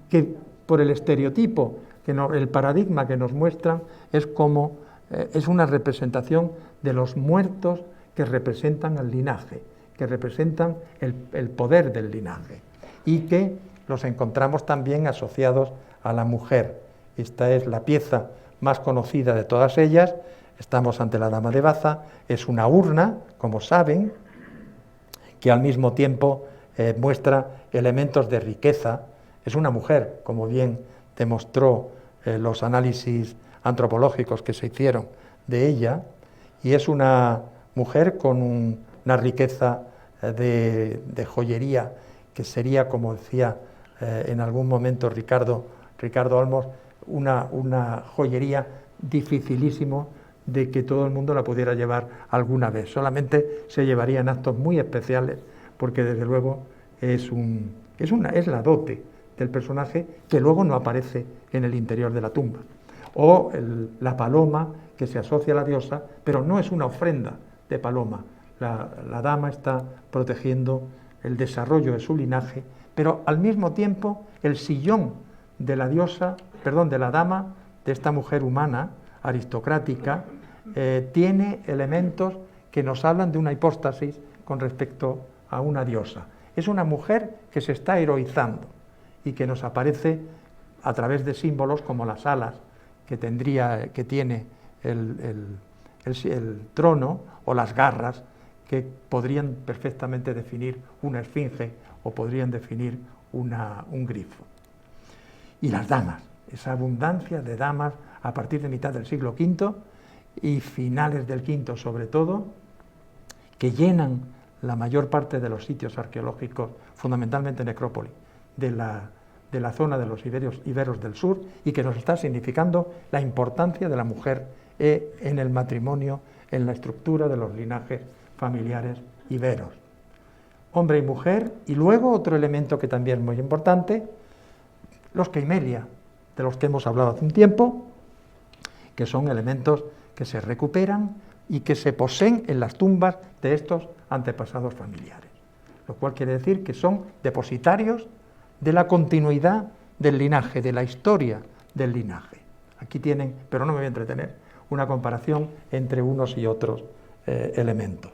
que por el estereotipo, el paradigma que nos muestran es como es una representación de los muertos que representan el linaje, que representan el poder del linaje, y que los encontramos también asociados a la mujer. Esta es la pieza más conocida de todas ellas. Estamos ante la Dama de Baza, es una urna, como saben, que al mismo tiempo muestra elementos de riqueza. Es una mujer, como bien demostró los análisis antropológicos que se hicieron de ella, y es una mujer con una riqueza de joyería, que sería, como decía en algún momento Ricardo Olmos, una joyería dificilísimo de que todo el mundo la pudiera llevar alguna vez. Solamente se llevaría en actos muy especiales, porque desde luego es la dote del personaje que luego no aparece en el interior de la tumba. O la paloma que se asocia a la diosa, pero no es una ofrenda de paloma. La dama está protegiendo el desarrollo de su linaje, pero al mismo tiempo el sillón de la diosa, de la dama, de esta mujer humana, aristocrática, tiene elementos que nos hablan de una hipóstasis con respecto a una diosa. Es una mujer que se está heroizando y que nos aparece a través de símbolos como las alas que tiene el trono, o las garras que podrían perfectamente definir una esfinge o podrían definir un grifo. Y las damas, esa abundancia de damas a partir de mitad del siglo V y finales del V sobre todo, que llenan la mayor parte de los sitios arqueológicos, fundamentalmente necrópolis, de la zona de los iberos del sur, y que nos está significando la importancia de la mujer en el matrimonio, en la estructura de los linajes familiares iberos. Hombre y mujer, y luego otro elemento que también es muy importante, los Queimelia, de los que hemos hablado hace un tiempo, que son elementos que se recuperan y que se poseen en las tumbas de estos antepasados familiares, lo cual quiere decir que son depositarios de la continuidad del linaje, de la historia del linaje. Aquí tienen, pero no me voy a entretener, una comparación entre unos y otros elementos.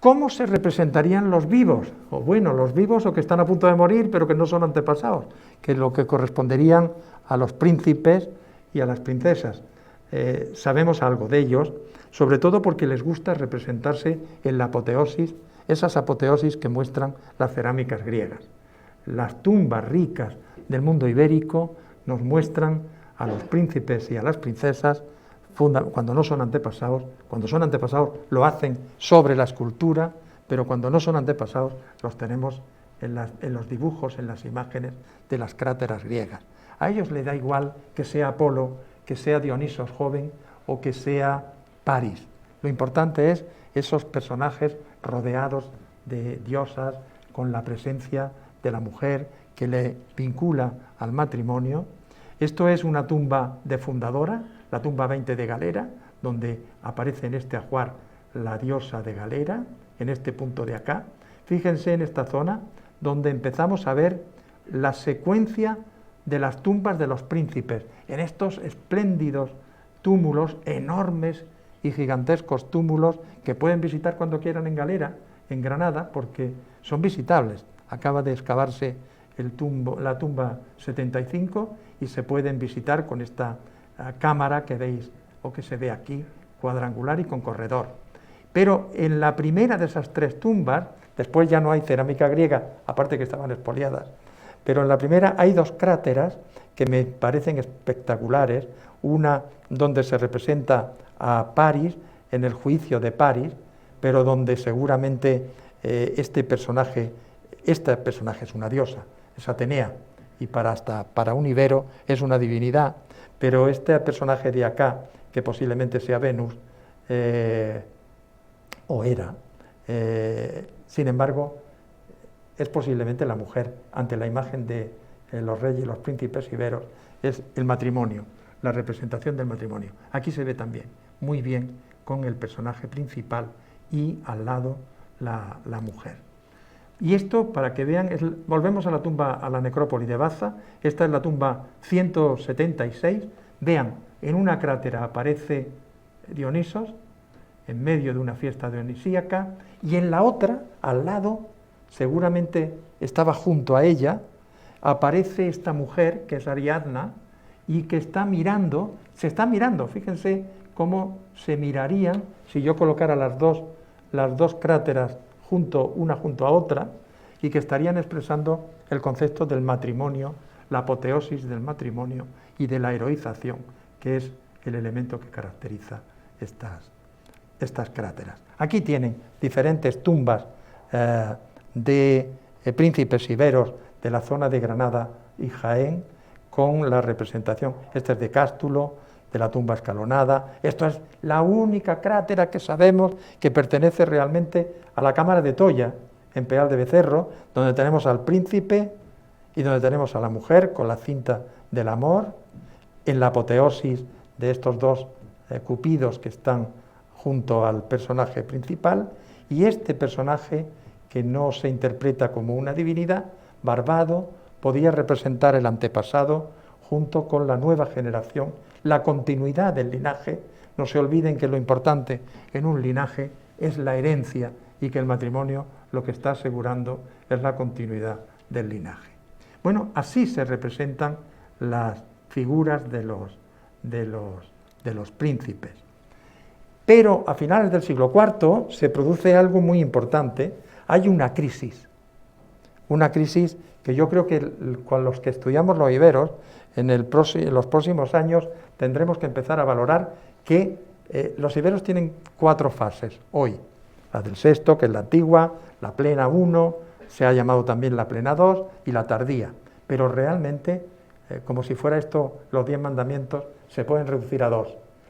¿Cómo se representarían los vivos? Los vivos o que están a punto de morir, pero que no son antepasados, que es lo que corresponderían a los príncipes y a las princesas. Sabemos algo de ellos, sobre todo porque les gusta representarse en la apoteosis, esas apoteosis que muestran las cerámicas griegas. Las tumbas ricas del mundo ibérico nos muestran a los príncipes y a las princesas cuando no son antepasados. Cuando son antepasados lo hacen sobre la escultura, pero cuando no son antepasados los tenemos en los dibujos, en las imágenes de las cráteras griegas. A ellos les da igual que sea Apolo, que sea Dionisos joven o que sea París. Lo importante es esos personajes rodeados de diosas, con la presencia de la mujer que le vincula al matrimonio. Esto es una tumba de fundadora, la tumba 20 de Galera, donde aparece en este ajuar la diosa de Galera, en este punto de acá. Fíjense en esta zona donde empezamos a ver la secuencia de las tumbas de los príncipes, en estos espléndidos túmulos, enormes y gigantescos túmulos que pueden visitar cuando quieran en Galera, en Granada, porque son visitables. Acaba de excavarse la tumba 75 y se pueden visitar con esta cámara que veis o que se ve aquí, cuadrangular y con corredor. Pero en la primera de esas tres tumbas, después ya no hay cerámica griega, aparte que estaban expoliadas, pero en la primera hay dos cráteras que me parecen espectaculares, una donde se representa a París, en el juicio de París, pero donde seguramente este personaje es una diosa, es Atenea, y para un ibero es una divinidad, pero este personaje de acá, que posiblemente sea Venus, o era, sin embargo, es posiblemente la mujer ante la imagen de los reyes y los príncipes iberos, es el matrimonio, la representación del matrimonio. Aquí se ve también muy bien con el personaje principal y al lado la mujer. Y esto, para que vean, volvemos a la tumba, a la necrópolis de Baza. Esta es la tumba 176. Vean, en una crátera aparece Dionisos, en medio de una fiesta dionisíaca, y en la otra, al lado, seguramente estaba junto a ella, aparece esta mujer, que es Ariadna, y que está mirando, fíjense cómo se mirarían si yo colocara las dos cráteras una junto a otra, y que estarían expresando el concepto del matrimonio, la apoteosis del matrimonio y de la heroización, que es el elemento que caracteriza estas cráteras. Aquí tienen diferentes tumbas de príncipes iberos de la zona de Granada y Jaén, con la representación, este es de Cástulo, de la tumba escalonada. Esto es la única crátera que sabemos que pertenece realmente a la cámara de Toya, en Peal de Becerro, donde tenemos al príncipe y donde tenemos a la mujer con la cinta del amor, en la apoteosis de estos dos cupidos que están junto al personaje principal, y este personaje que no se interpreta como una divinidad, barbado, podía representar el antepasado junto con la nueva generación, la continuidad del linaje. No se olviden que lo importante en un linaje es la herencia y que el matrimonio lo que está asegurando es la continuidad del linaje. Bueno, así se representan las figuras de los príncipes. Pero a finales del siglo IV se produce algo muy importante. Hay una crisis que yo creo que con los que estudiamos los iberos, en los próximos años tendremos que empezar a valorar que los iberos tienen 4 fases hoy. La del sexto, que es la antigua, la plena 1, se ha llamado también la plena 2 y la tardía. Pero realmente, como si fuera esto los 10 mandamientos, se pueden reducir a 2.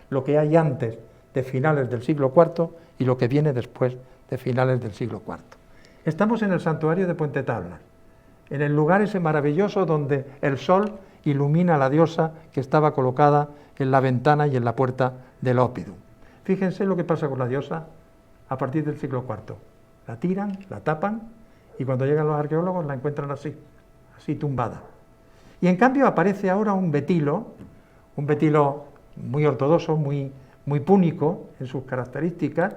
Lo que hay antes de finales del siglo IV y lo que viene después de finales del siglo IV. Estamos en el santuario de Puente Tablas, en el lugar ese maravilloso donde el sol ilumina a la diosa que estaba colocada en la ventana y en la puerta del Oppidum. Fíjense lo que pasa con la diosa a partir del siglo IV. La tiran, la tapan, y cuando llegan los arqueólogos la encuentran así tumbada. Y en cambio aparece ahora un betilo muy ortodoxo, muy púnico en sus características,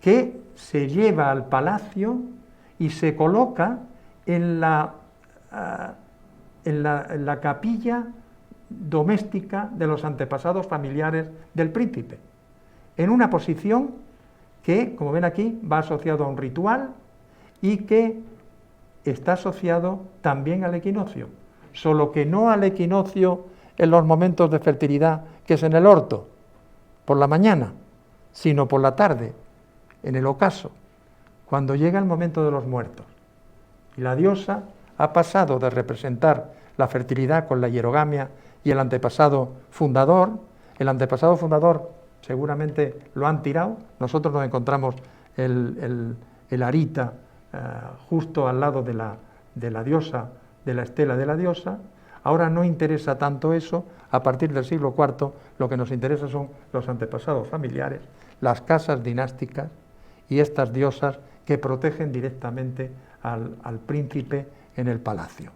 que se lleva al palacio y se coloca en la capilla doméstica de los antepasados familiares del príncipe, en una posición que, como ven aquí, va asociado a un ritual y que está asociado también al equinoccio, solo que no al equinoccio en los momentos de fertilidad, que es en el orto, por la mañana, sino por la tarde, en el ocaso, cuando llega el momento de los muertos. Y la diosa ha pasado de representar la fertilidad con la hierogamia y el antepasado fundador seguramente lo han tirado, nosotros nos encontramos el arita justo al lado de la diosa, de la estela de la diosa. Ahora no interesa tanto eso, a partir del siglo IV lo que nos interesa son los antepasados familiares, las casas dinásticas y estas diosas que protegen directamente al príncipe en el palacio.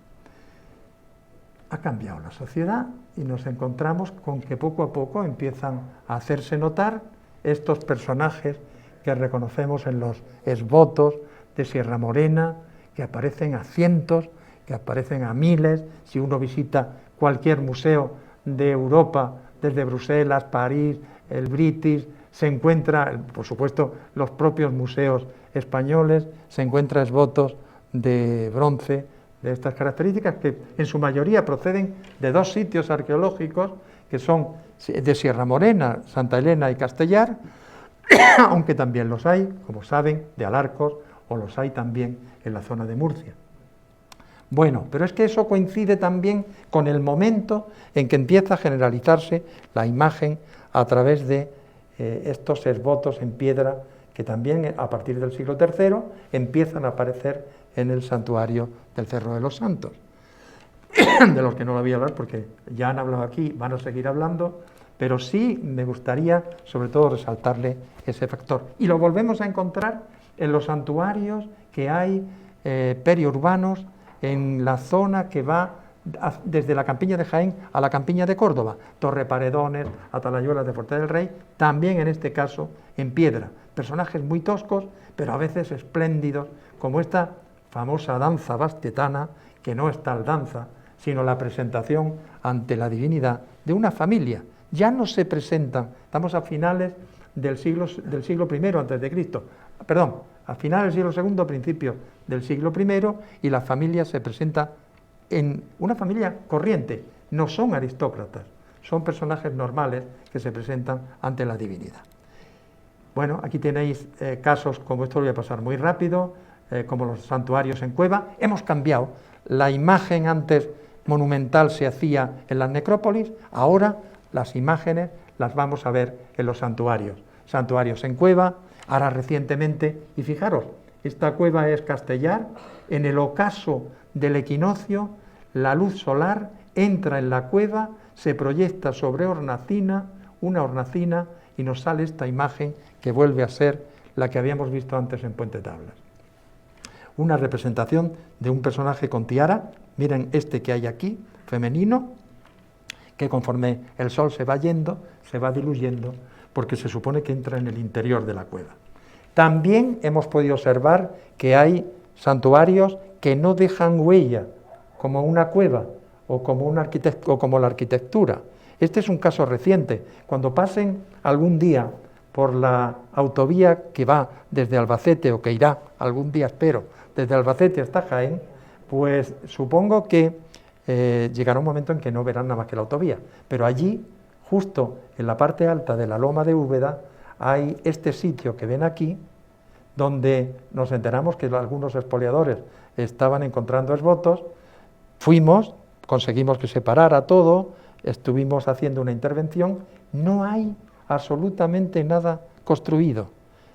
Ha cambiado la sociedad y nos encontramos con que poco a poco empiezan a hacerse notar estos personajes que reconocemos en los esbotos de Sierra Morena, que aparecen a cientos, que aparecen a miles. Si uno visita cualquier museo de Europa, desde Bruselas, París, el British, se encuentra, por supuesto, los propios museos españoles, se encuentra esbotos de bronce de estas características, que en su mayoría proceden de dos sitios arqueológicos, que son de Sierra Morena, Santa Elena y Castellar, aunque también los hay, como saben, de Alarcos, o los hay también en la zona de Murcia. Bueno, pero es que eso coincide también con el momento en que empieza a generalizarse la imagen a través de estos esbotos en piedra que también a partir del siglo III empiezan a aparecer en el santuario del Cerro de los Santos, de los que no lo voy a hablar porque ya han hablado aquí, van a seguir hablando, pero sí me gustaría sobre todo resaltarle ese factor. Y lo volvemos a encontrar en los santuarios que hay periurbanos en la zona que va desde la campiña de Jaén a la campiña de Córdoba, Torreparedones, Atalayuelas de Fuerte del Rey, también en este caso en piedra. Personajes muy toscos, pero a veces espléndidos, como esta famosa danza bastetana, que no es tal danza, sino la presentación ante la divinidad de una familia. Ya no se presentan, estamos a finales del siglo I antes de Cristo, perdón, a finales del siglo II, principios del siglo I, y la familia se presenta en una familia corriente, no son aristócratas, son personajes normales que se presentan ante la divinidad. Bueno, aquí tenéis casos, como esto lo voy a pasar muy rápido, como los santuarios en cueva. Hemos cambiado, la imagen antes monumental se hacía en las necrópolis, ahora las imágenes las vamos a ver en los santuarios. Santuarios en cueva, ahora recientemente, y fijaros, esta cueva es Castellar, en el ocaso del equinoccio, la luz solar entra en la cueva, se proyecta sobre hornacina, una hornacina, y nos sale esta imagen que vuelve a ser la que habíamos visto antes en Puente Tablas. Una representación de un personaje con tiara, miren este que hay aquí, femenino, que conforme el sol se va yendo, se va diluyendo, porque se supone que entra en el interior de la cueva. También hemos podido observar que hay santuarios que no dejan huella, como una cueva o como la arquitectura. Este es un caso reciente. Cuando pasen algún día por la autovía que va desde Albacete, o que irá algún día, espero, desde Albacete hasta Jaén, pues supongo que llegará un momento en que no verán nada más que la autovía. Pero allí, justo en la parte alta de la loma de Úbeda, hay este sitio que ven aquí, donde nos enteramos que algunos expoliadores estaban encontrando esbotos. Fuimos, conseguimos que se parara todo, estuvimos haciendo una intervención, no hay absolutamente nada construido.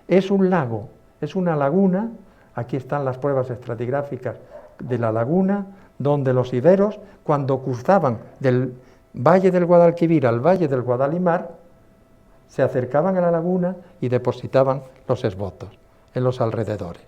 Es un lago, es una laguna, aquí están las pruebas estratigráficas de la laguna, donde los iberos, cuando cruzaban del valle del Guadalquivir al valle del Guadalimar, se acercaban a la laguna y depositaban los esbotos en los alrededores.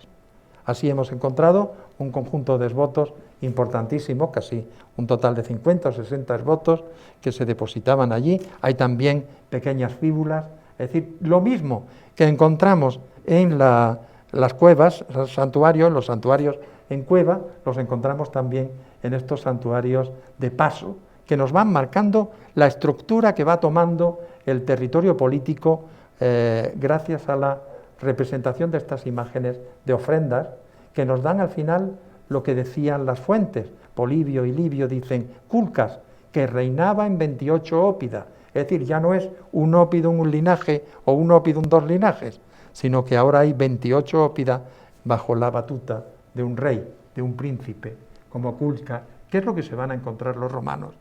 Así hemos encontrado un conjunto de esbotos importantísimo, casi un total de 50 o 60 esbotos que se depositaban allí. Hay también pequeñas fíbulas, es decir, lo mismo que encontramos en las cuevas, los santuarios en cueva, los encontramos también en estos santuarios de paso, que nos van marcando la estructura que va tomando el territorio político gracias a representación de estas imágenes de ofrendas que nos dan al final lo que decían las fuentes. Polibio y Livio dicen Culcas, que reinaba en 28 ópidas, es decir, ya no es un ópido un linaje o un ópido dos linajes, sino que ahora hay 28 ópidas bajo la batuta de un rey, de un príncipe, como Culcas, que es lo que se van a encontrar los romanos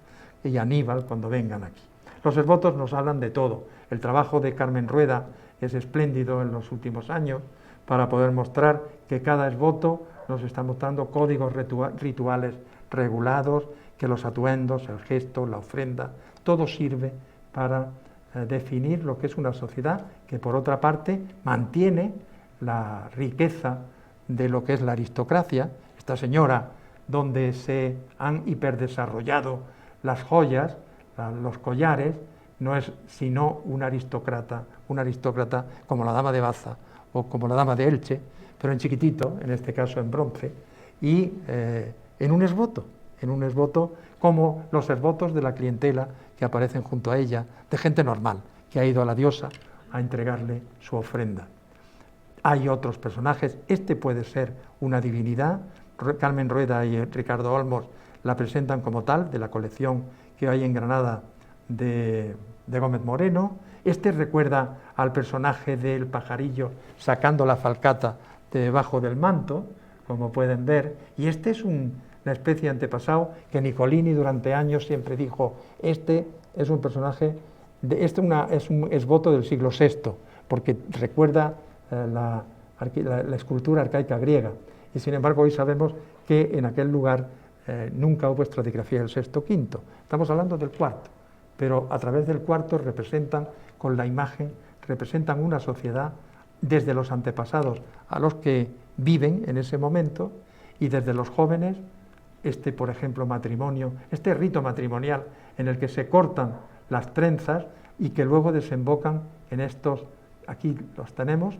y Aníbal cuando vengan aquí. Los esvotos nos hablan de todo. El trabajo de Carmen Rueda es espléndido en los últimos años para poder mostrar que cada esvoto nos está mostrando códigos rituales regulados, que los atuendos, el gesto, la ofrenda, todo sirve para definir lo que es una sociedad que, por otra parte, mantiene la riqueza de lo que es la aristocracia. Esta señora, donde se han hiperdesarrollado las joyas, los collares, no es sino un aristócrata como la dama de Baza o como la dama de Elche, pero en chiquitito, en este caso en bronce, y en un esvoto como los esvotos de la clientela que aparecen junto a ella, de gente normal, que ha ido a la diosa a entregarle su ofrenda. Hay otros personajes, este puede ser una divinidad, Carmen Rueda y Ricardo Olmos la presentan como tal, de la colección que hay en Granada de Gómez Moreno. Este recuerda al personaje del pajarillo sacando la falcata de debajo del manto, como pueden ver, y este es una especie de antepasado que Nicolini durante años siempre dijo, este es un personaje, es un esvoto del siglo VI, porque recuerda la escultura arcaica griega, y sin embargo hoy sabemos que en aquel lugar nunca hubo estratigrafía del VI-V, estamos hablando del IV, pero a través del IV representan con la imagen, representan una sociedad desde los antepasados a los que viven en ese momento y desde los jóvenes, por ejemplo, matrimonio, este rito matrimonial en el que se cortan las trenzas y que luego desembocan en estos, aquí los tenemos,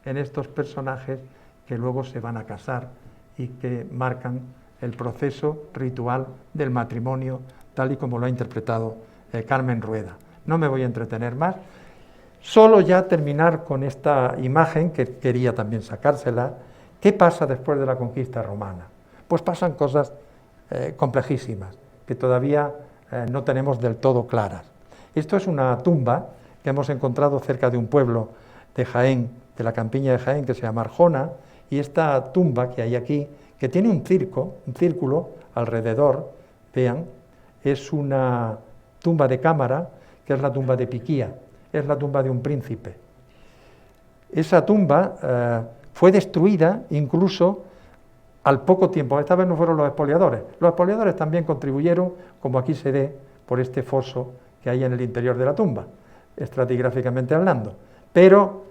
en estos personajes que luego se van a casar y que marcan el proceso ritual del matrimonio tal y como lo ha interpretado Carmen Rueda. No me voy a entretener más, solo ya terminar con esta imagen que quería también sacársela. ¿Qué pasa después de la conquista romana? Pues pasan cosas complejísimas que todavía no tenemos del todo claras. Esto es una tumba que hemos encontrado cerca de un pueblo de Jaén, de la campiña de Jaén, que se llama Arjona, y esta tumba que hay aquí, que tiene un círculo alrededor, vean, es una tumba de cámara, que es la tumba de Piquía, es la tumba de un príncipe. Esa tumba fue destruida incluso al poco tiempo. Esta vez no fueron los expoliadores también contribuyeron, como aquí se ve, por este foso que hay en el interior de la tumba, estratigráficamente hablando. Pero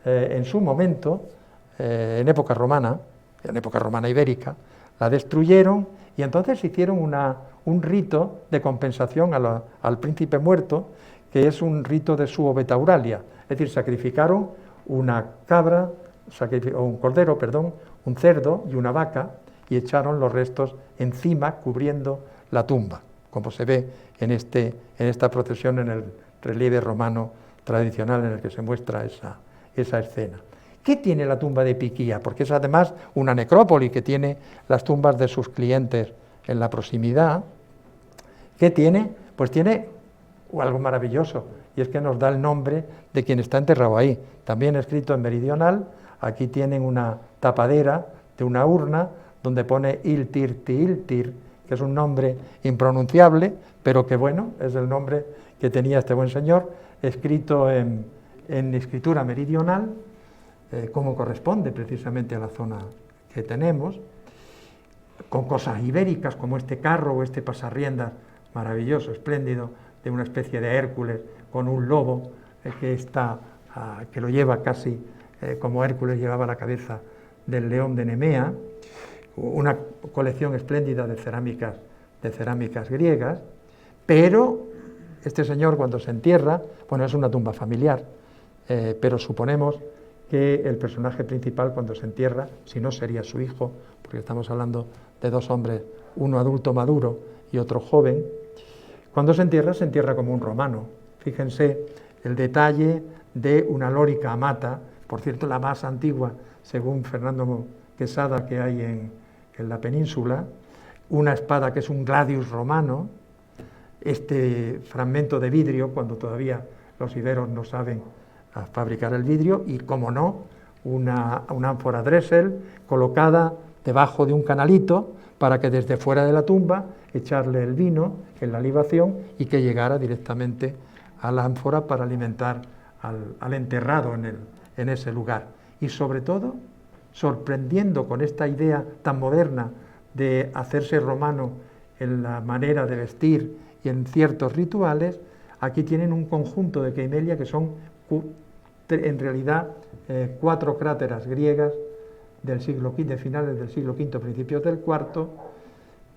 en su momento, en época romana ibérica, la destruyeron y entonces hicieron un rito de compensación al príncipe muerto, que es un rito de suobetauralia, es decir, sacrificaron una cabra, o un cordero, perdón, un cerdo y una vaca, y echaron los restos encima, cubriendo la tumba, como se ve en esta procesión en el relieve romano tradicional en el que se muestra esa escena. ¿Qué tiene la tumba de Piquía? Porque es además una necrópolis que tiene las tumbas de sus clientes en la proximidad. ¿Qué tiene? Pues tiene algo maravilloso, y es que nos da el nombre de quien está enterrado ahí, también escrito en meridional. Aquí tienen una tapadera de una urna donde pone Iltir Tiiltir, que es un nombre impronunciable, pero que bueno, es el nombre que tenía este buen señor, escrito en escritura meridional, como corresponde precisamente a la zona que tenemos, con cosas ibéricas como este carro o este pasarriendas maravilloso, espléndido, de una especie de Hércules con un lobo que lo lleva casi como Hércules llevaba la cabeza del león de Nemea, una colección espléndida de cerámicas griegas, pero este señor cuando se entierra, bueno, es una tumba familiar, pero suponemos que el personaje principal cuando se entierra, si no sería su hijo, porque estamos hablando de dos hombres, uno adulto maduro y otro joven, cuando se entierra como un romano. Fíjense el detalle de una lorica amata, por cierto la más antigua, según Fernando Quesada, que hay en la península, una espada que es un gladius romano, este fragmento de vidrio, cuando todavía los iberos no saben fabricar el vidrio, y, como no, una ánfora Dressel colocada debajo de un canalito para que desde fuera de la tumba echarle el vino en la libación y que llegara directamente a la ánfora para alimentar al enterrado en ese lugar. Y sobre todo, sorprendiendo con esta idea tan moderna de hacerse romano en la manera de vestir y en ciertos rituales, aquí tienen un conjunto de Queimelia que son en realidad 4 cráteras griegas del siglo V, de finales del siglo V, principios del IV,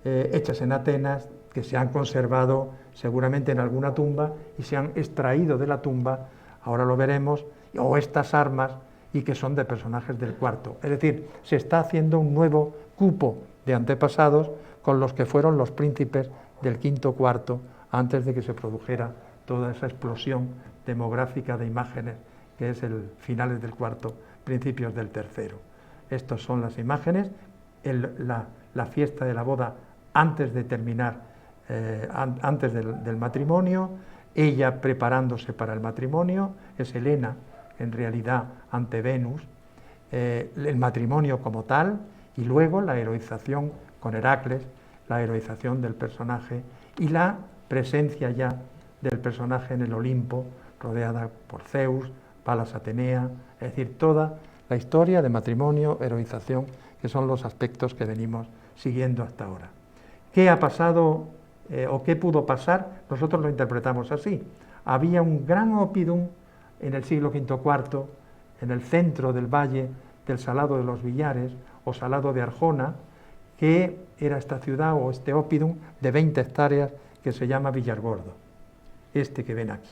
hechas en Atenas, que se han conservado seguramente en alguna tumba y se han extraído de la tumba, ahora lo veremos, o estas armas, y que son de personajes del IV. Es decir, se está haciendo un nuevo cupo de antepasados con los que fueron los príncipes del V-IV, antes de que se produjera toda esa explosión demográfica de imágenes, que es el finales del IV, principios del III. Estas son las imágenes, la fiesta de la boda antes de terminar, antes del matrimonio, ella preparándose para el matrimonio, es Helena, en realidad ante Venus, el matrimonio como tal, y luego la heroización con Heracles, la heroización del personaje y la presencia ya del personaje en el Olimpo, rodeada por Zeus, Palas Atenea, es decir, toda la historia de matrimonio, heroización, que son los aspectos que venimos siguiendo hasta ahora. ¿Qué ha pasado o qué pudo pasar? Nosotros lo interpretamos así. Había un gran oppidum en el siglo V-IV, en el centro del valle del Salado de los Villares o Salado de Arjona, que era esta ciudad o este oppidum de 20 hectáreas que se llama Villargordo, este que ven aquí,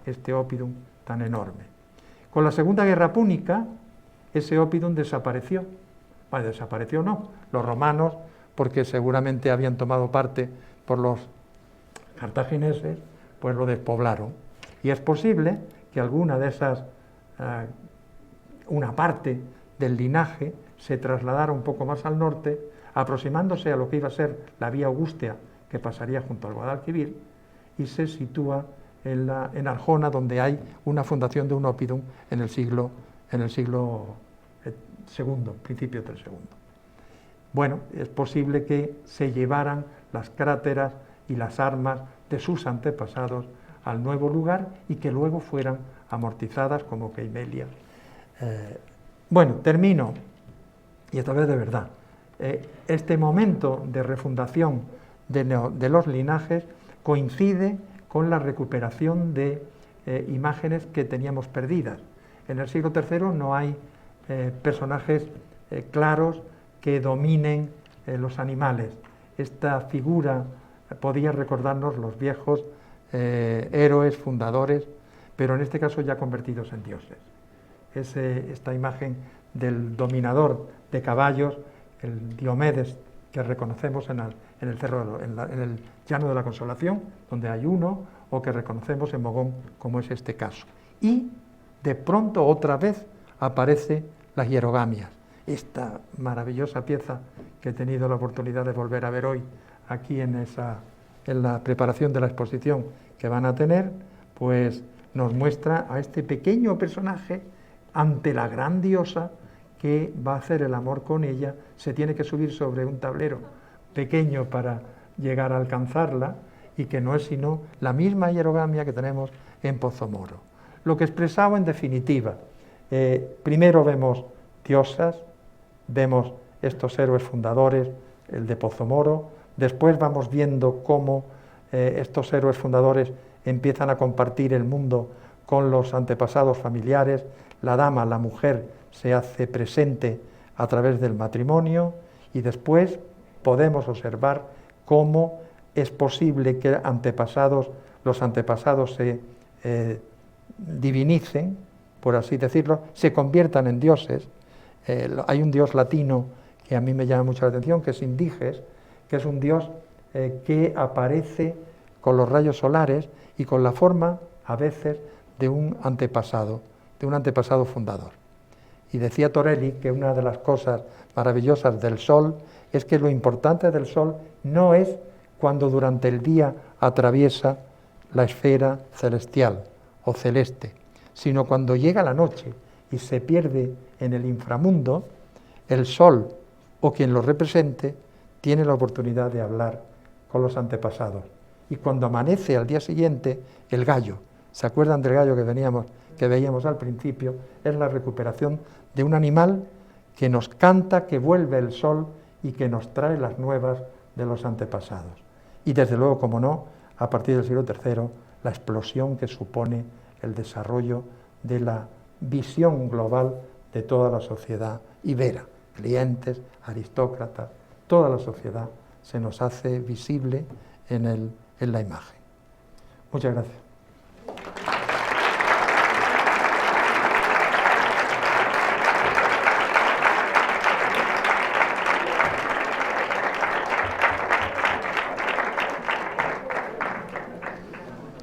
este oppidum tan enorme. Con la Segunda Guerra Púnica, ese oppidum desapareció. Bueno, desapareció no, los romanos, porque seguramente habían tomado parte por los cartagineses, pues lo despoblaron. Y es posible que alguna de esas, una parte del linaje, se trasladara un poco más al norte, aproximándose a lo que iba a ser la vía Augustea, que pasaría junto al Guadalquivir, y se sitúa en Arjona, donde hay una fundación de un oppidum en el siglo II, principio del II. Bueno, es posible que se llevaran las cráteras y las armas de sus antepasados al nuevo lugar y que luego fueran amortizadas como Queimelia. Bueno, termino, y esta vez de verdad. Este momento de refundación de los linajes coincide con la recuperación de imágenes que teníamos perdidas. En el siglo III no hay personajes claros que dominen los animales. Esta figura podía recordarnos los viejos héroes, fundadores, pero en este caso ya convertidos en dioses. Es esta imagen del dominador de caballos, el Diomedes, que reconocemos en el cerro, en el llano de la Consolación, donde hay uno, o que reconocemos en Mogón, como es este caso. Y de pronto otra vez aparece las hierogamias, esta maravillosa pieza que he tenido la oportunidad de volver a ver hoy aquí en la preparación de la exposición que van a tener, pues nos muestra a este pequeño personaje ante la gran diosa que va a hacer el amor con ella, se tiene que subir sobre un tablero pequeño para llegar a alcanzarla, y que no es sino la misma hierogamia que tenemos en Pozomoro. Lo que expresaba en definitiva, primero vemos diosas, vemos estos héroes fundadores, el de Pozomoro, después vamos viendo cómo estos héroes fundadores empiezan a compartir el mundo con los antepasados familiares, la dama, la mujer, se hace presente a través del matrimonio, y después podemos observar cómo es posible que los antepasados se divinicen, por así decirlo, se conviertan en dioses. Hay un dios latino que a mí me llama mucho la atención, que es Indiges, que es un dios que aparece con los rayos solares y con la forma, a veces, de un antepasado fundador. Y decía Torelli que una de las cosas maravillosas del Sol es que lo importante del Sol no es cuando durante el día atraviesa la esfera celestial o celeste, sino cuando llega la noche y se pierde en el inframundo, el Sol o quien lo represente tiene la oportunidad de hablar con los antepasados. Y cuando amanece al día siguiente, el gallo, ¿se acuerdan del gallo que veíamos al principio? Es la recuperación de un animal que nos canta que vuelve el sol y que nos trae las nuevas de los antepasados. Y desde luego, como no, a partir del siglo III, la explosión que supone el desarrollo de la visión global de toda la sociedad ibera, clientes, aristócratas, toda la sociedad se nos hace visible en la imagen. Muchas gracias.